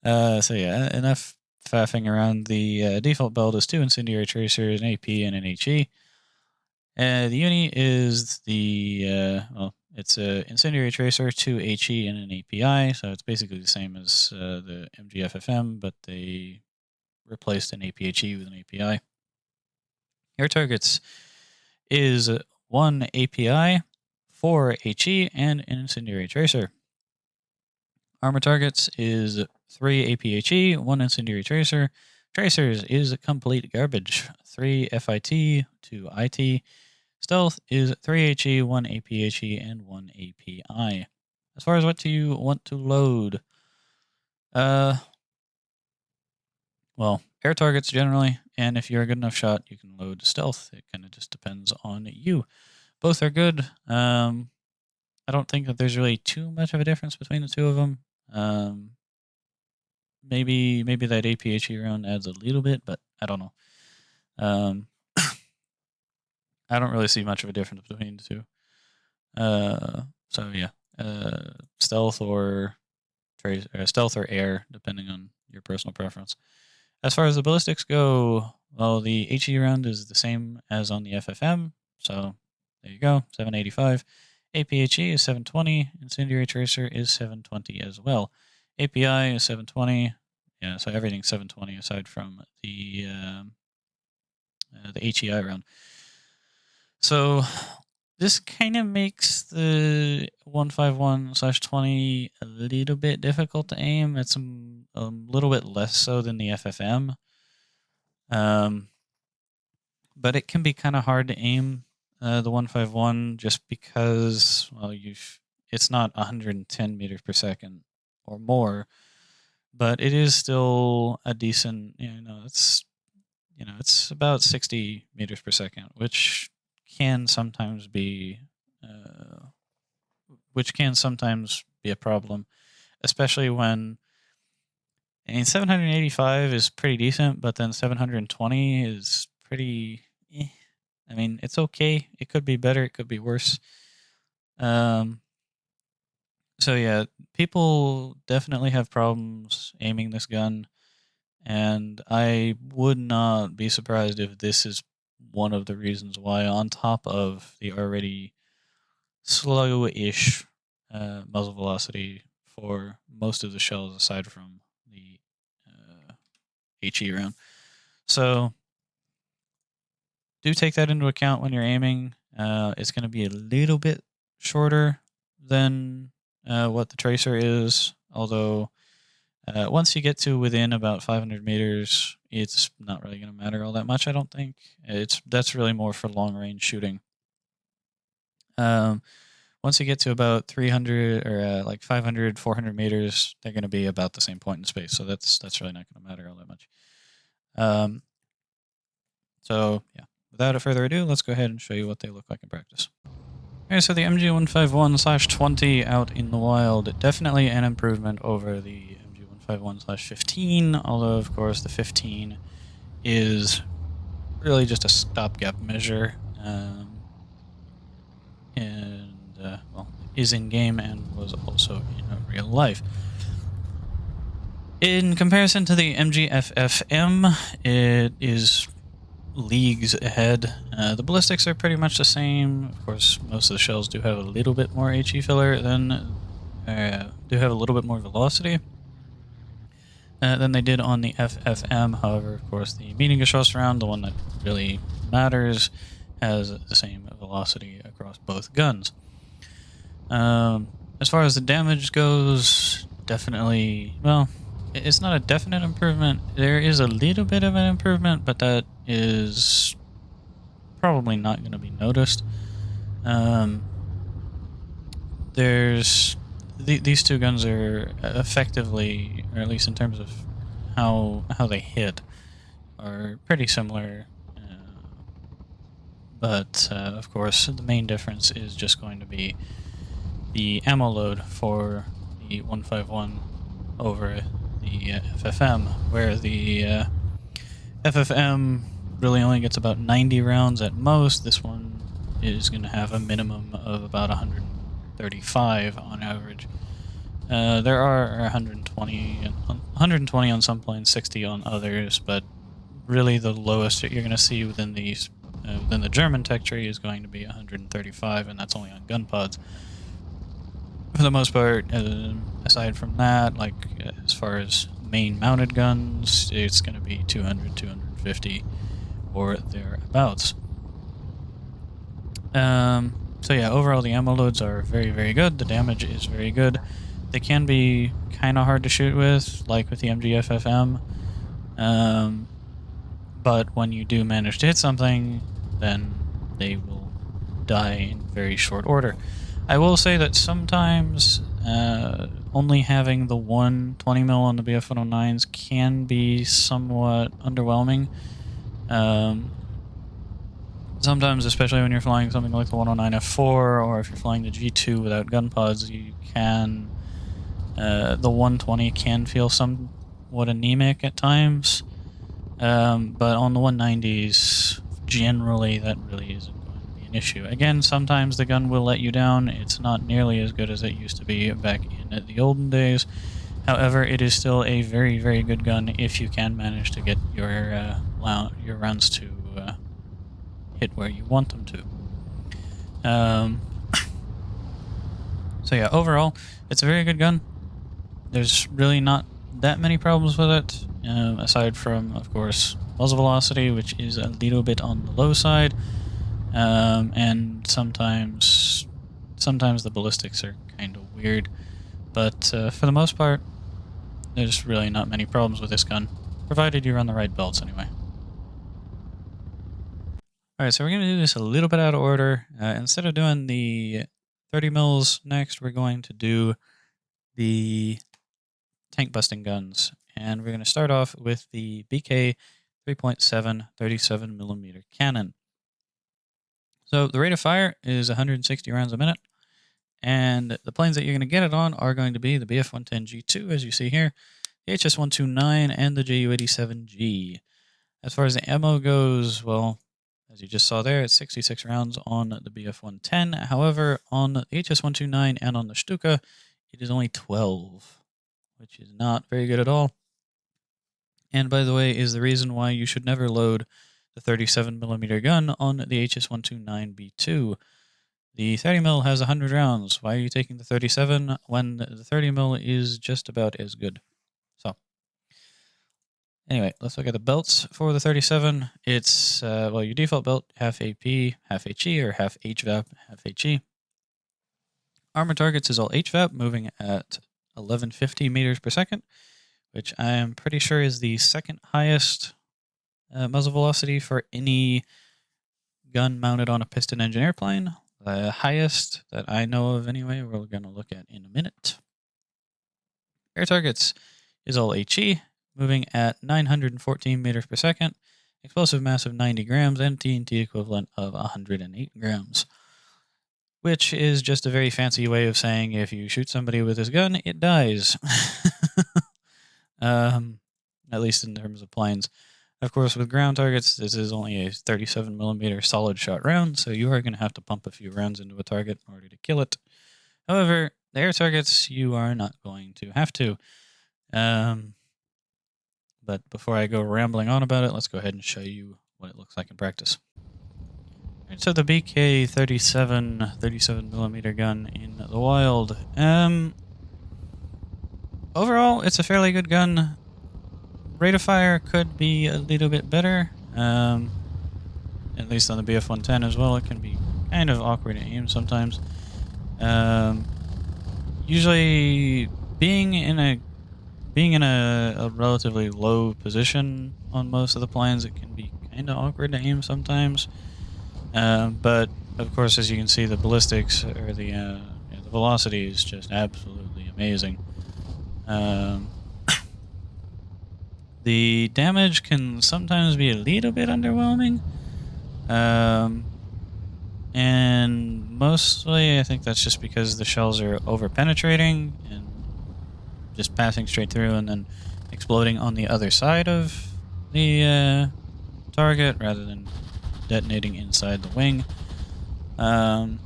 So yeah, enough faffing around. The default build is 2 incendiary tracers, an AP, and an HE. The uni is the it's a incendiary tracer, 2 HE, and an API. So it's basically the same as the MGFFM, but they replaced an APHE with an API. Air targets is 1 API, 4 HE, and an incendiary tracer. Armor targets is 3 APHE, 1 incendiary tracer. Tracers is complete garbage. 3 FIT, 2 IT. Stealth is 3 HE, 1 APHE, and 1 API. As far as what do you want to load? Well, air targets generally, and if you're a good enough shot, you can load stealth. It kind of just depends on you. Both are good. I don't think that there's really too much of a difference between the two of them. Maybe that APHE round adds a little bit, but I don't know. I don't really see much of a difference between the two. So yeah, stealth or air, depending on your personal preference. As far as the ballistics go, well, the HE round is the same as on the FFM, so there you go, 785. APHE is 720. Incendiary tracer is 720 as well. API is 720. Yeah, so everything's 720 aside from the HEI round. So this kind of makes the 151/20 a little bit difficult to aim. It's a little bit less so than the FFM. But it can be kind of hard to aim the 151 just because, well, it's not 110 meters per second or more, but it is still a decent, it's about 60 meters per second, which can sometimes be a problem, especially when, I mean, 785 is pretty decent, but then 720 is pretty. I mean, it's okay. It could be better. It could be worse. So yeah, people definitely have problems aiming this gun, and I would not be surprised if this is one of the reasons why, on top of the already slow-ish muzzle velocity for most of the shells, aside from the HE round. So do take that into account when you're aiming. It's going to be a little bit shorter than what the tracer is, although once you get to within about 500 meters, it's not really going to matter all that much, I don't think. That's really more for long-range shooting. Once you get to about 300 or like 500, 400 meters, they're going to be about the same point in space, so that's really not going to matter all that much. So yeah, without further ado, let's go ahead and show you what they look like in practice. Okay, so the MG151/20 out in the wild, definitely an improvement over the MG151/15, although of course the 15 is really just a stopgap measure, well, is in game and was also in real life. In comparison to the MG-FFM, it is leagues ahead. The ballistics are pretty much the same. Of course, most of the shells do have a little bit more HE filler than do have a little bit more velocity than they did on the FFM. However, of course, the medium geschoss round, the one that really matters, has the same velocity across both guns. As far as the damage goes, definitely, well, it's not a definite improvement. There is a little bit of an improvement, but that is probably not going to be noticed. These two guns are effectively, or at least in terms of how they hit, are pretty similar. But of course, the main difference is just going to be the ammo load for the 151 over the FFM, where the FFM really only gets about 90 rounds at most. This one is going to have a minimum of about 135 on average. There are 120 on some planes, 60 on others, but really the lowest that you're going to see within these within the German tech tree is going to be 135, and that's only on gun pods. For the most part, aside from that, like as far as main mounted guns, it's going to be 200, 250 or thereabouts. So yeah, overall the ammo loads are very, very good. The damage is very good. They can be kind of hard to shoot with, like with the MG-FFM. But when you do manage to hit something, then they will die in very short order. I will say that sometimes only having the one 20mm on the BF-109s can be somewhat underwhelming. Sometimes, especially when you're flying something like the 109F4, or if you're flying the G2 without gun pods, you can the 120 can feel somewhat anemic at times. But on the 190s, generally that really isn't going to be an issue. Again, sometimes the gun will let you down. It's not nearly as good as it used to be back in the olden days. However, it is still a very, very good gun if you can manage to get your rounds to hit where you want them to. So yeah, overall, it's a very good gun. There's really not that many problems with it, aside from, of course, muzzle velocity, which is a little bit on the low side, and sometimes the ballistics are kind of weird. But for the most part, there's really not many problems with this gun, provided you run the right belts anyway. Alright, so we're going to do this a little bit out of order. Instead of doing the 30 mils next, we're going to do the tank busting guns. And we're going to start off with the BK 3.7 37mm cannon. So the rate of fire is 160 rounds a minute. And the planes that you're going to get it on are going to be the BF-110G2, as you see here, the HS-129, and the JU-87G. As far as the ammo goes, well, as you just saw there, it's 66 rounds on the BF-110. However, on the HS-129 and on the Stuka, it is only 12, which is not very good at all. And by the way, is the reason why you should never load the 37mm gun on the HS-129B2. The 30mm has 100 rounds. Why are you taking the 37 when the 30mm is just about as good? So, anyway, let's look at the belts for the 37. It's, well, your default belt, half AP, half HE, or half HVAP, half HE. Armor targets is all HVAP, moving at 1150 meters per second, which I am pretty sure is the second highest muzzle velocity for any gun mounted on a piston engine airplane. The highest that I know of anyway, we're going to look at in a minute. Air targets is all HE, moving at 914 meters per second, explosive mass of 90 grams, and TNT equivalent of 108 grams. Which is just a very fancy way of saying if you shoot somebody with this gun, it dies. At least in terms of planes. Of course, with ground targets, this is only a 37mm solid shot round, so you are going to have to pump a few rounds into a target in order to kill it. However, the air targets, you are not going to have to. But before I go rambling on about it, let's go ahead and show you what it looks like in practice. Right, so the BK 37mm gun in the wild. Overall, it's a fairly good gun. Rate of fire could be a little bit better, at least on the BF-110 as well. It can be kind of awkward to aim sometimes. Usually, being in a relatively low position on most of the planes, it can be kind of awkward to aim sometimes. But of course, as you can see, the ballistics or the velocity is just absolutely amazing. The damage can sometimes be a little bit underwhelming. And mostly I think that's just because the shells are over-penetrating and just passing straight through and then exploding on the other side of the target rather than detonating inside the wing. But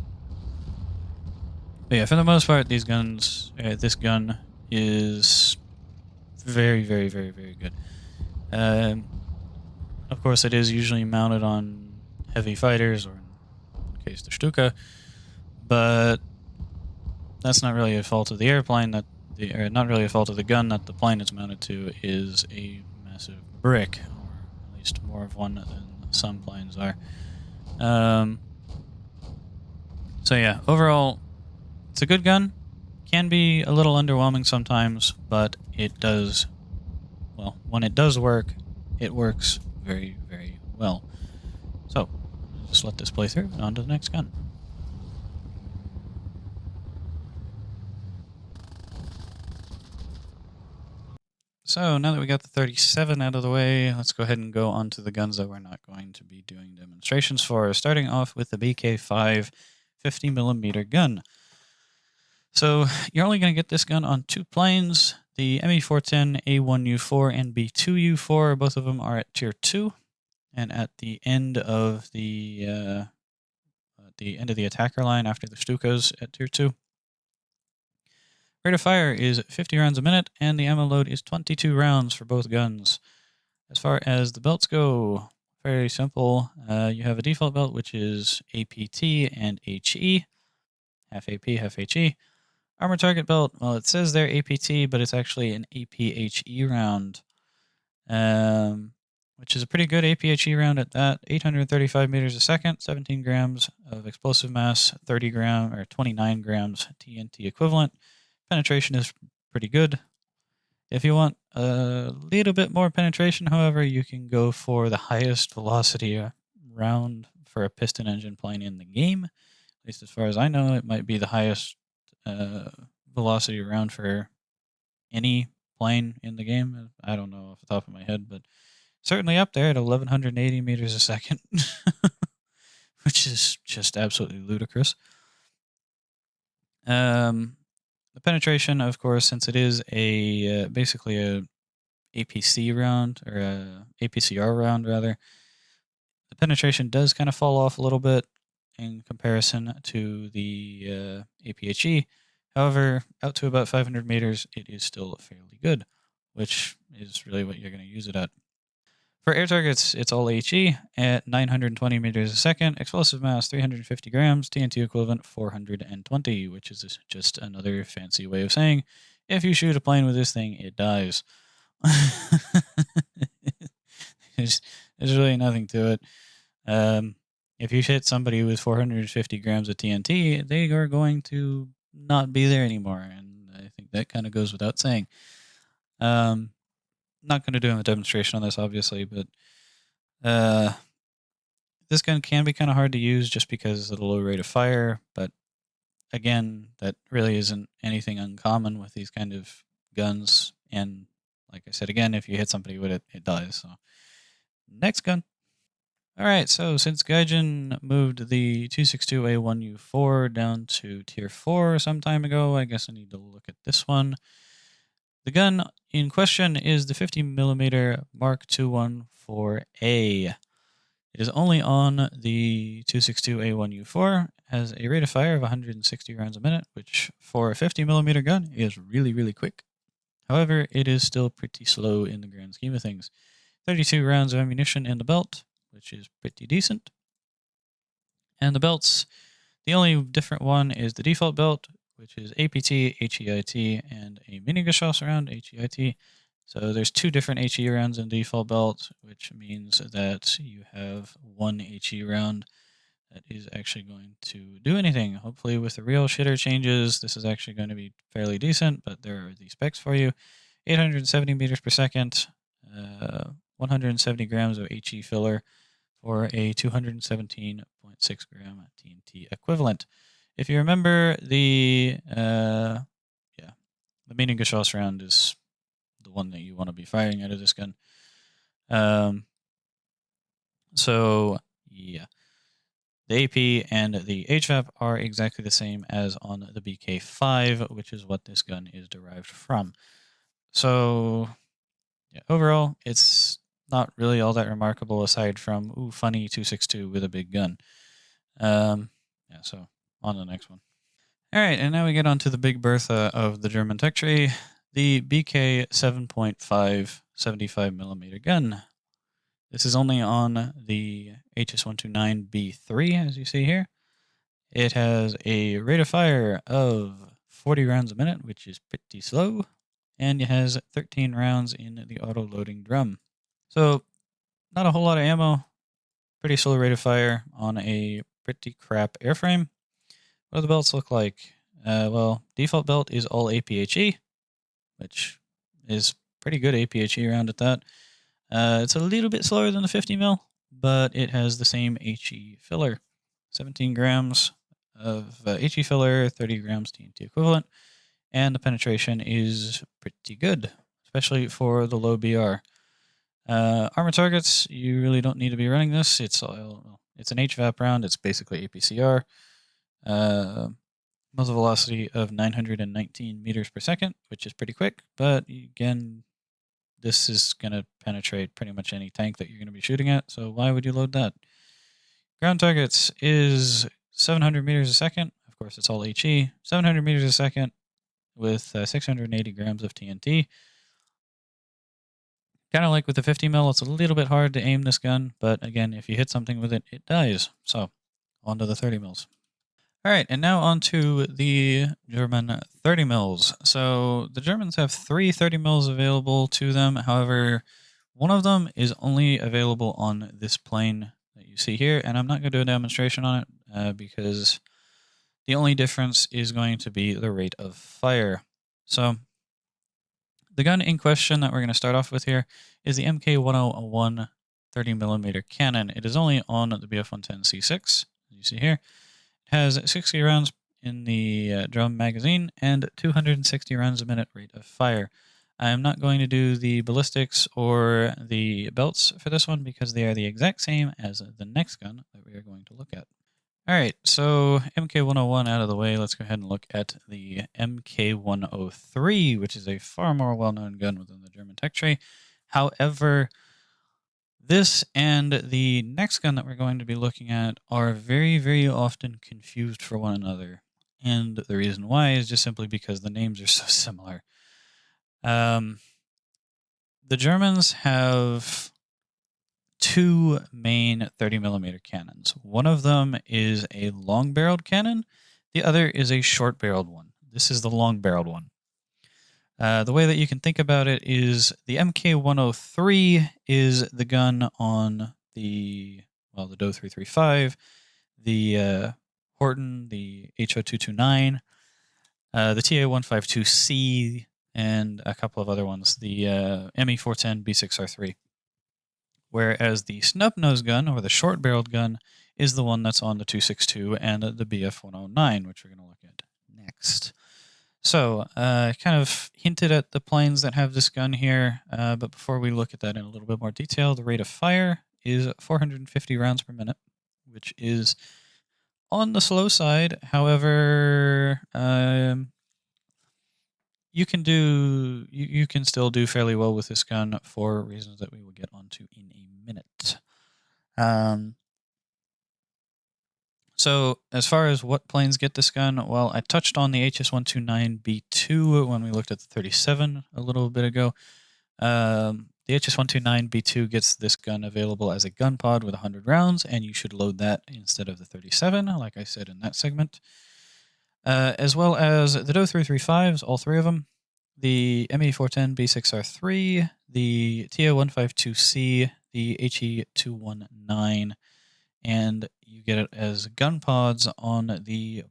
yeah, for the most part, this gun is very, very, very, very good. Of course, it is usually mounted on heavy fighters, or in case the Stuka, but that's not really a fault of the airplane. Or not really a fault of the gun. That the plane it's mounted to is a massive brick, or at least more of one than some planes are. So yeah, overall, it's a good gun. Can be a little underwhelming sometimes, but it does, well, when it does work, it works very, very well. So, just let this play through and on to the next gun. So, now that we got the 37 out of the way, let's go ahead and go on to the guns that we're not going to be doing demonstrations for, starting off with the BK5 50mm gun. So you're only going to get this gun on two planes, the ME410 A1U4 and B2U4. Both of them are at Tier 2, and at the end of the attacker line after the Stukas at Tier 2. Rate of fire is 50 rounds a minute, and the ammo load is 22 rounds for both guns. As far as the belts go, very simple. You have a default belt, which is APT and HE, half AP, half HE. Armor target belt, well, it says there APT, but it's actually an APHE round, which is a pretty good APHE round at that. 835 meters a second, 17 grams of explosive mass, 29 grams TNT equivalent. Penetration is pretty good. If you want a little bit more penetration, however, you can go for the highest velocity round for a piston engine plane in the game. At least as far as I know, it might be the highest velocity round for any plane in the game. I don't know off the top of my head, but certainly up there at 1180 meters a second, which is just absolutely ludicrous. The penetration, of course, since it is a basically a APC round, or a APCR round rather, the penetration does kind of fall off a little bit in comparison to the APHE. However, out to about 500 meters, it is still fairly good, which is really what you're going to use it at. For air targets, it's all HE at 920 meters a second, explosive mass 350 grams, TNT equivalent 420, which is just another fancy way of saying if you shoot a plane with this thing, it dies. there's, there's really nothing to it. If you hit somebody with 450 grams of TNT, they are going to not be there anymore, and I think that kind of goes without saying. Not going to do a demonstration on this, obviously, but this gun can be kind of hard to use just because of the low rate of fire, but again, that really isn't anything uncommon with these kind of guns, and like I said again, if you hit somebody with it, it dies. So, next gun. Alright, so since Gaijin moved the 262A1U4 down to Tier 4 some time ago, I guess I need to look at this one. The gun in question is the 50mm Mark 214A. It is only on the 262A1U4, has a rate of fire of 160 rounds a minute, which for a 50mm gun is really, really quick. However, it is still pretty slow in the grand scheme of things. 32 rounds of ammunition in the belt, which is pretty decent. And the belts, the only different one is the default belt, which is APT, HEIT, and a mini Geschoss round, HEIT. So there's two different HE rounds in default belt, which means that you have one HE round that is actually going to do anything. Hopefully with the real shitter changes, this is actually going to be fairly decent, but there are the specs for you. 870 meters per second, 170 grams of HE filler for a 217.6 gram TNT equivalent. If you remember, the mini Geschoss round is the one that you want to be firing out of this gun. So yeah, the AP and the HVAP are exactly the same as on the BK5, which is what this gun is derived from. So yeah, overall, it's not really all that remarkable aside from, ooh, funny 262 with a big gun. Yeah, so on to the next one. All right, and now we get on to the big Bertha of the German tech tree, the BK 7.5 75mm gun. This is only on the HS129B3, as you see here. It has a rate of fire of 40 rounds a minute, which is pretty slow, and it has 13 rounds in the auto-loading drum. So, not a whole lot of ammo, pretty slow rate of fire on a pretty crap airframe. What do the belts look like? Well, default belt is all APHE, which is pretty good APHE round at that. It's a little bit slower than the 50mm, but it has the same HE filler. 17 grams of HE filler, 30 grams TNT equivalent, and the penetration is pretty good, especially for the low BR. Armor targets, you really don't need to be running this. It's an HVAP round. It's basically APCR. Muzzle velocity of 919 meters per second, which is pretty quick. But again, this is going to penetrate pretty much any tank that you're going to be shooting at. So why would you load that? Ground targets is 700 meters a second. Of course, it's all HE. 700 meters a second with 680 grams of TNT. Kind of like with the 50mm, it's a little bit hard to aim this gun, but again, if you hit something with it, it dies. So, on to the 30mm. All right, and now on to the German 30 mils. So the Germans have three 30 mils available to them. However, one of them is only available on this plane that you see here, and I'm not going to do a demonstration on it because the only difference is going to be the rate of fire. So the gun in question that we're going to start off with here is the MK101 30mm cannon. It is only on the BF-110C6, as you see here. It has 60 rounds in the drum magazine and 260 rounds a minute rate of fire. I'm not going to do the ballistics or the belts for this one because they are the exact same as the next gun that we are going to look at. All right, so MK101 out of the way, let's go ahead and look at the MK103, which is a far more well-known gun within the German tech tree. However, this and the next gun that we're going to be looking at are very, very often confused for one another. And the reason why is just simply because the names are so similar. The Germans have two main 30mm cannons. One of them is a long-barreled cannon. The other is a short-barreled one. This is the long-barreled one. The way that you can think about it is the MK103 is the gun on the DO 335, the Horton, the HO229, the TA152C, and a couple of other ones, the ME410 B6R3. Whereas the snub-nose gun, or the short-barreled gun, is the one that's on the 262 and the BF109, which we're going to look at next. So, kind of hinted at the planes that have this gun here, but before we look at that in a little bit more detail, the rate of fire is 450 rounds per minute, which is on the slow side. However, you can still do fairly well with this gun for reasons that we will get onto in a minute. So as far as what planes get this gun, well, I touched on the HS-129B2 when we looked at the 37 a little bit ago. The HS-129B2 gets this gun available as a gun pod with 100 rounds, and you should load that instead of the 37, like I said in that segment. As well as the DO 335s, all three of them, the ME410 B6R3, the TA152C, the HE219, and you get it as gun pods on the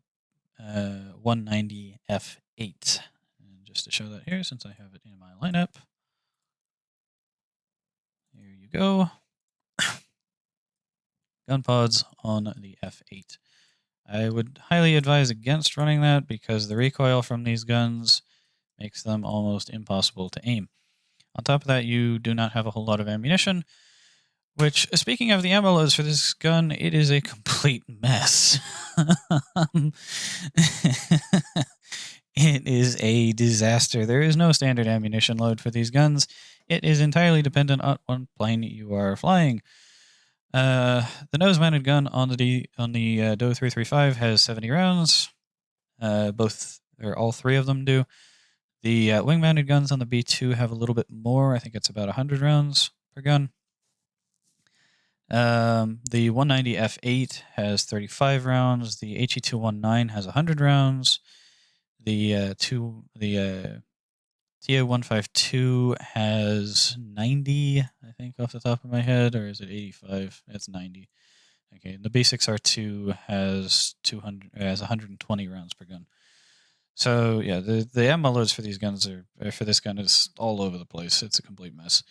190 F8. And just to show that here, since I have it in my lineup, here you go. Gun pods on the F8. I would highly advise against running that because the recoil from these guns makes them almost impossible to aim. On top of that, you do not have a whole lot of ammunition, which, speaking of the ammo loads for this gun, it is a complete mess. It is a disaster. There is no standard ammunition load for these guns. It is entirely dependent on what plane you are flying. The nose-mounted gun on the DO 335 has 70 rounds. All three of them do. The wing-mounted guns on the B2 have a little bit more. I think it's about 100 rounds per gun. The 190 F8 has 35 rounds. The HE219 has 100 rounds. The TA152 has 90, I think, off the top of my head, or is it 85? It's 90. Okay, the B6R2 has 120 rounds per gun. So yeah, the ammo loads for these guns for this gun is all over the place. It's a complete mess.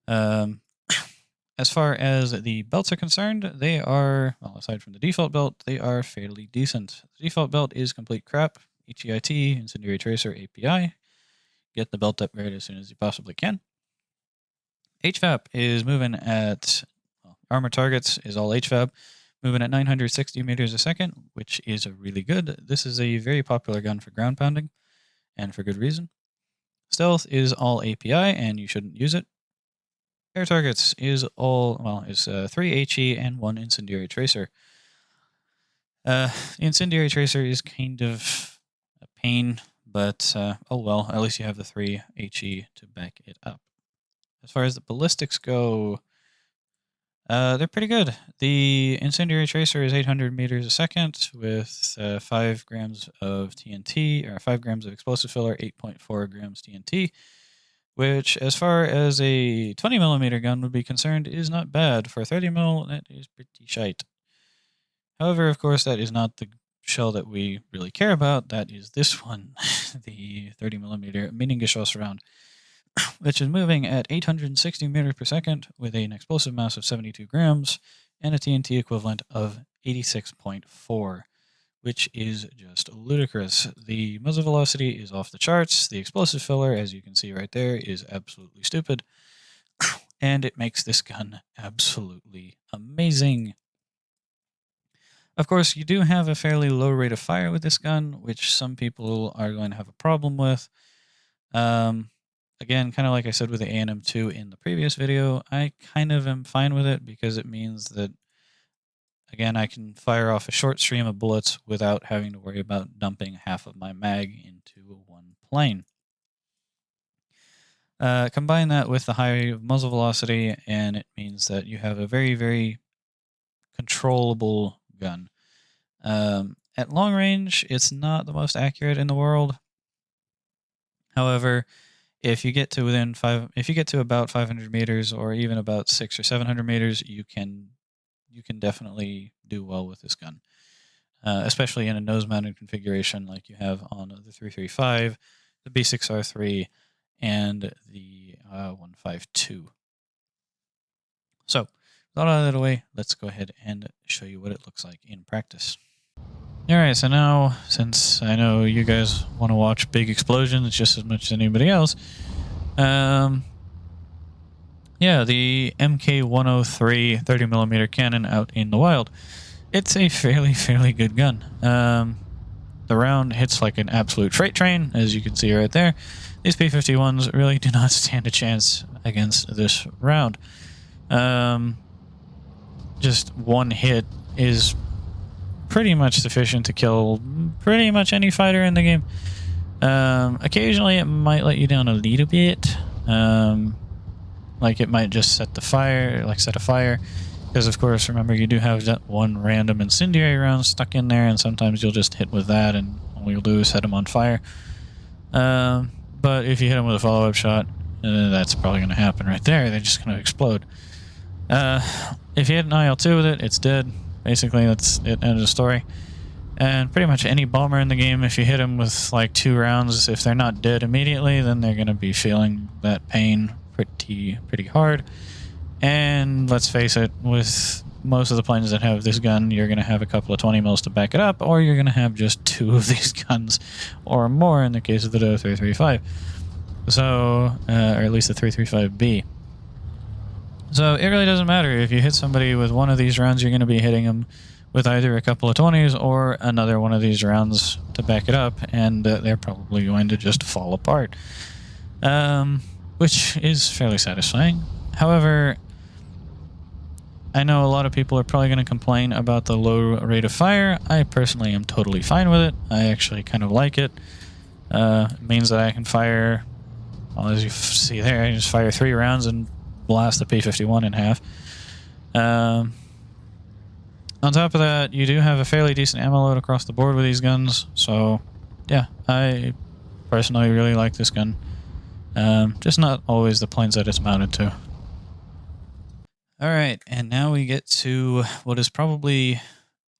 As far as the belts are concerned, they are, well, aside from the default belt, they are fairly decent. The default belt is complete crap. HEIT, Incendiary Tracer, API. Get the belt upgrade as soon as you possibly can. HVAP is moving at, armor targets is all HVAP, moving at 960 meters a second, which is really good. This is a very popular gun for ground pounding, and for good reason. Stealth is all API, and you shouldn't use it. Air targets is 3 HE and 1 Incendiary Tracer. The Incendiary Tracer is kind of a pain, but oh well, at least you have the 3 HE to back it up. As far as the ballistics go, They're pretty good. The incendiary tracer is 800 meters a second with 5 grams of TNT, or 5 grams of explosive filler, 8.4 grams TNT, which, as far as a 20 millimeter gun would be concerned, is not bad. For 30 mil, that is pretty shite. However, of course, that is not the shell that we really care about. That is this one, the 30 millimeter Meningeschoss round, which is moving at 860 meters per second with an explosive mass of 72 grams and a TNT equivalent of 86.4, which is just ludicrous. The muzzle velocity is off the charts. The explosive filler, as you can see right there, is absolutely stupid. And it makes this gun absolutely amazing. Of course, you do have a fairly low rate of fire with this gun, which some people are going to have a problem with. Again, kind of like I said with the A&M2 in the previous video, I kind of am fine with it because it means that, again, I can fire off a short stream of bullets without having to worry about dumping half of my mag into one plane. Combine that with the high muzzle velocity, and it means that you have a very, very controllable gun. At long range, it's not the most accurate in the world. However, if you get to about 500 meters or even about 600 or 700 meters, you can definitely do well with this gun, especially in a nose-mounted configuration like you have on the 335, the B6R3, and the 152. So, with all out of the way, let's go ahead and show you what it looks like in practice. Alright, so now, since I know you guys want to watch big explosions just as much as anybody else, yeah, the MK103 30mm cannon out in the wild. It's a fairly good gun. The round hits like an absolute freight train, as you can see right there. These P-51s really do not stand a chance against this round. Just one hit is pretty much sufficient to kill pretty much any fighter in the game. Occasionally it might let you down a little bit. Like it might just set a fire, because of course, remember, you do have that one random incendiary round stuck in there, and sometimes you'll just hit with that and all you'll do is set them on fire. But if you hit them with a follow-up shot, that's probably going to happen right there. They're just going to explode. If you hit an IL-2 with it, it's dead. Basically, that's it, end of story. And pretty much any bomber in the game, if you hit them with like 2 rounds, if they're not dead immediately, then they're going to be feeling that pain pretty hard. And let's face it, with most of the planes that have this gun, you're going to have a couple of 20 mils to back it up, or you're going to have just 2 of these guns or more in the case of the 335. So, or at least the 335B. So it really doesn't matter. If you hit somebody with one of these rounds, you're going to be hitting them with either a couple of 20s or another one of these rounds to back it up, and they're probably going to just fall apart, which is fairly satisfying. However, I know a lot of people are probably going to complain about the low rate of fire. I personally am totally fine with it. I actually kind of like it. It means that I can fire, well, as you see there, I just fire 3 rounds and blast the P-51 in half. On top of that, you do have a fairly decent ammo load across the board with these guns, so yeah, I personally really like this gun. Just not always the planes that it's mounted to. Alright, and now we get to what is probably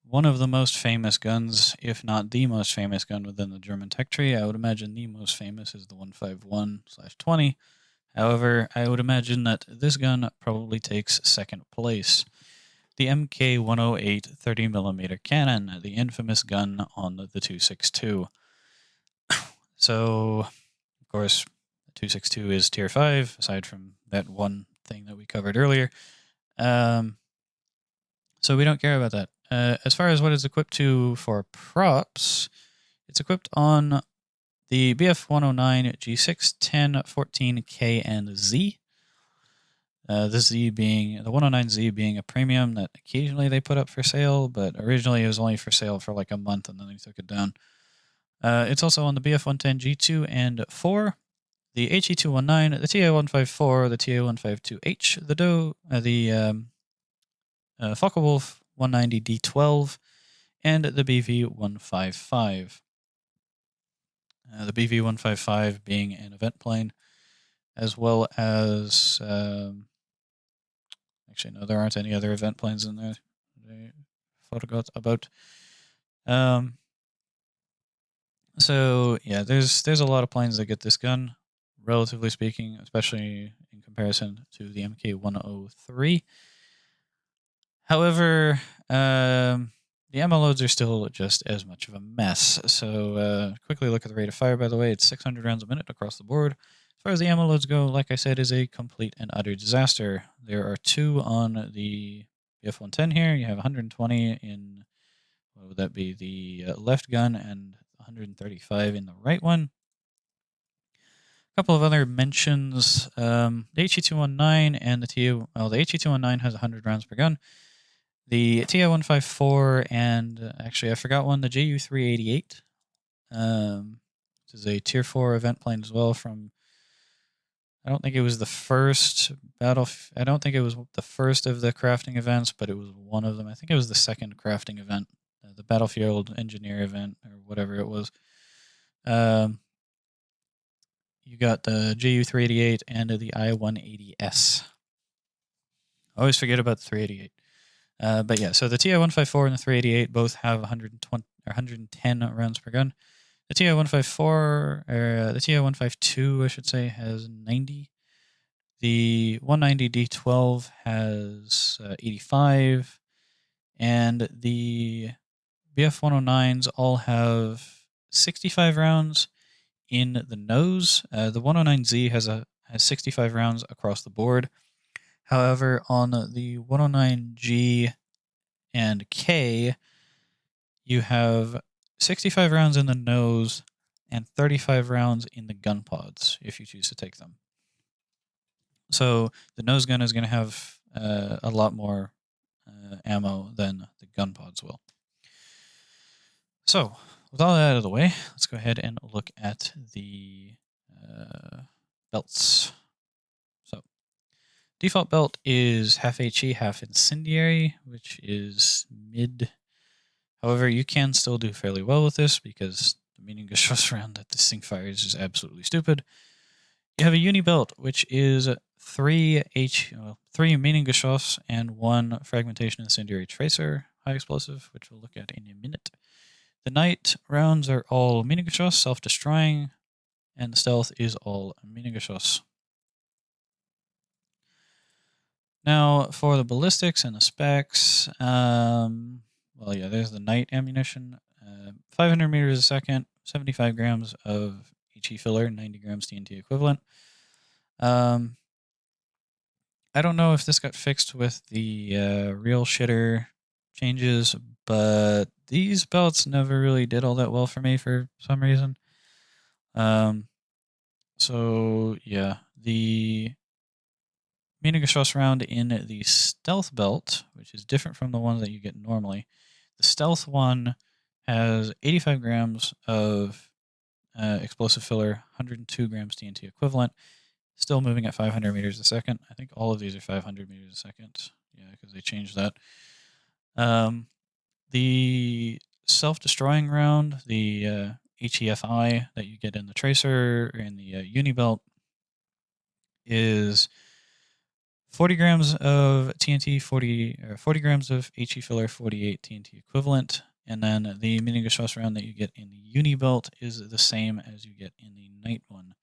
one of the most famous guns, if not the most famous gun within the German tech tree. I would imagine the most famous is the 151/20. However, I would imagine that this gun probably takes second place. The MK108 30mm cannon, the infamous gun on the 262. So, of course, the 262 is tier 5, aside from that one thing that we covered earlier. So we don't care about that. As far as what it's equipped to for props, it's equipped on the BF109 G6, 10, 14, K, and Z. The 109Z being a premium that occasionally they put up for sale, but originally it was only for sale for like a month and then they took it down. It's also on the BF110 G2 and 4, the HE219, the TA154, the TA152H, the Focke-Wulf 190 D12, and the BV-155. The BV-155 being an event plane, as well as actually no, there aren't any other event planes in there. I forgot about. So yeah, there's a lot of planes that get this gun, relatively speaking, especially in comparison to the MK103. However, the ammo loads are still just as much of a mess. So quickly look at the rate of fire, by the way. It's 600 rounds a minute across the board. As far as the ammo loads go, like I said, is a complete and utter disaster. There are 2 on the BF-110 here. You have 120 in, what would that be, the left gun, and 135 in the right one. A couple of other mentions. The HE-219 and the the HE-219 has 100 rounds per gun. The TI-154 and actually I forgot one, the JU-388, which is a Tier 4 event plane as well from, I don't think it was the first I don't think it was the first of the crafting events, but it was one of them. I think it was the second crafting event, the Battlefield Engineer event or whatever it was. You got the JU-388 and the I-180S. I always forget about the 388. But yeah, so the TI-154 and the 388 both have 110 rounds per gun. The TI-154, or the TI-152, I should say, has 90. The 190 D12 has 85, and the BF-109s all have 65 rounds in the nose. The 109Z has 65 rounds across the board. However, on the 109G and K, you have 65 rounds in the nose and 35 rounds in the gun pods, if you choose to take them. So the nose gun is going to have a lot more ammo than the gun pods will. So with all that out of the way, let's go ahead and look at the belts. So default belt is half HE, half incendiary, which is mid. However, you can still do fairly well with this because the meaningless round that this thing fires is absolutely stupid. You have a uni belt, which is 3 meaningless and 1 fragmentation incendiary tracer high explosive, which we'll look at in a minute. The night rounds are all meaningless, self-destroying, and the stealth is all meaningless. Now, for the ballistics and the specs, well, yeah, there's the night ammunition. 500 meters a second, 75 grams of HE filler, 90 grams TNT equivalent. I don't know if this got fixed with the real shitter changes, but these belts never really did all that well for me for some reason. So, yeah, the meaningless round in the stealth belt, which is different from the one that you get normally. The stealth one has 85 grams of explosive filler, 102 grams TNT equivalent, still moving at 500 meters a second. I think all of these are 500 meters a second. Yeah, because they changed that. The self-destroying round, the HEFI that you get in the tracer or in the uni belt, is 40 grams of TNT, 40 grams of HE filler, 48 TNT equivalent. And then the meaningless round that you get in the uni belt is the same as you get in the night one.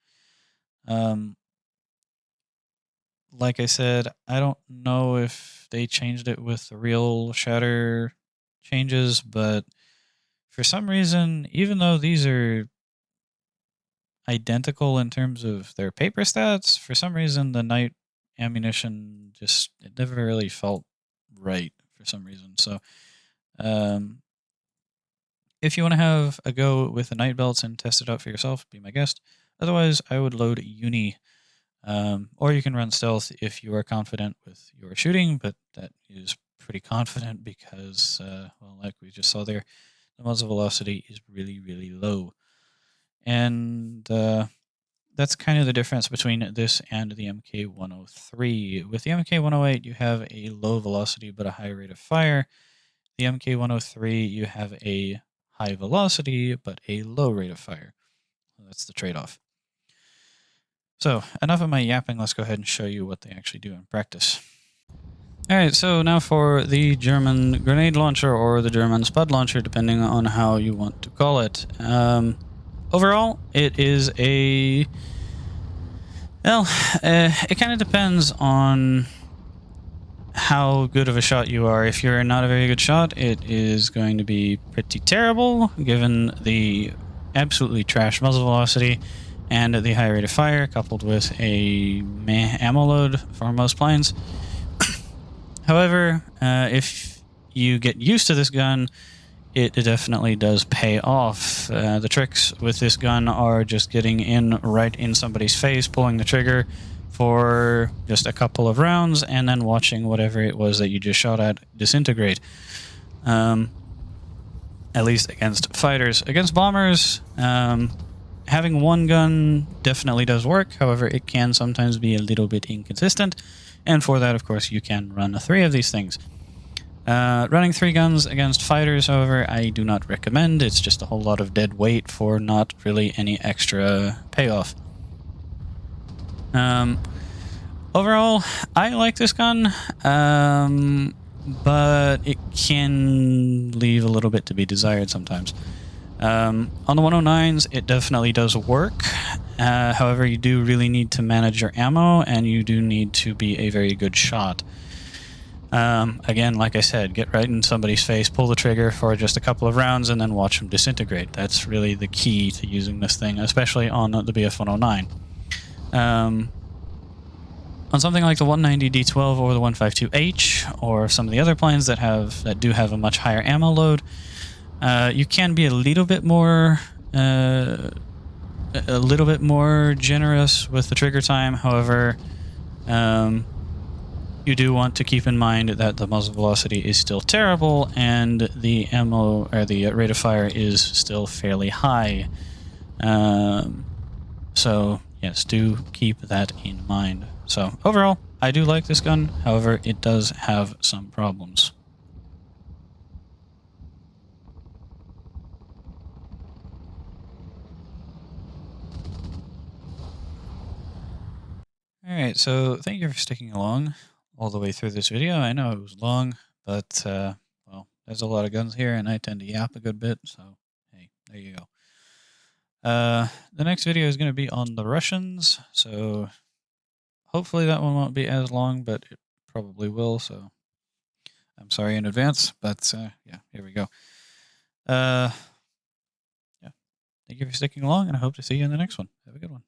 Like I said, I don't know if they changed it with the real shatter changes, but for some reason, even though these are identical in terms of their paper stats, for some reason the night ammunition just, it never really felt right for some reason. So if you want to have a go with the night belts and test it out for yourself, be my guest. Otherwise, I would load uni, or you can run stealth if you are confident with your shooting, but that is pretty confident because, well, like we just saw there, the muzzle velocity is really, really low. And that's kind of the difference between this and the MK103. With the MK108, you have a low velocity but a high rate of fire. The MK103, you have a high velocity but a low rate of fire. That's the trade-off. So, enough of my yapping. Let's go ahead and show you what they actually do in practice. Alright, so now for the German grenade launcher or the German spud launcher, depending on how you want to call it. Overall, it is a... Well, it kind of depends on how good of a shot you are. If you're not a very good shot, it is going to be pretty terrible, given the absolutely trash muzzle velocity and the high rate of fire, coupled with a meh ammo load for most planes. However, if you get used to this gun, it definitely does pay off. The tricks with this gun are just getting in right in somebody's face, pulling the trigger for just a couple of rounds, and then watching whatever it was that you just shot at disintegrate. At least against fighters. Against bombers, having one gun definitely does work. However, it can sometimes be a little bit inconsistent. And for that, of course, you can run 3 of these things. Running 3 guns against fighters, however, I do not recommend. It's just a whole lot of dead weight for not really any extra payoff. Overall, I like this gun, but it can leave a little bit to be desired sometimes. On the 109s, it definitely does work. However, you do really need to manage your ammo, and you do need to be a very good shot. Again, like I said, get right in somebody's face, pull the trigger for just a couple of rounds, and then watch them disintegrate. That's really the key to using this thing, especially on the BF-109. On something like the 190D12 or the 152H, or some of the other planes that do have a much higher ammo load, you can be a little bit more generous with the trigger time. However, you do want to keep in mind that the muzzle velocity is still terrible, and the ammo or the rate of fire is still fairly high. So yes, do keep that in mind. So overall, I do like this gun. However, it does have some problems. Alright, so thank you for sticking along all the way through this video. I know it was long, but, well, there's a lot of guns here, and I tend to yap a good bit, so, hey, there you go. The next video is going to be on the Russians, so hopefully that one won't be as long, but it probably will, so I'm sorry in advance, but, yeah, here we go. Yeah, thank you for sticking along, and I hope to see you in the next one. Have a good one.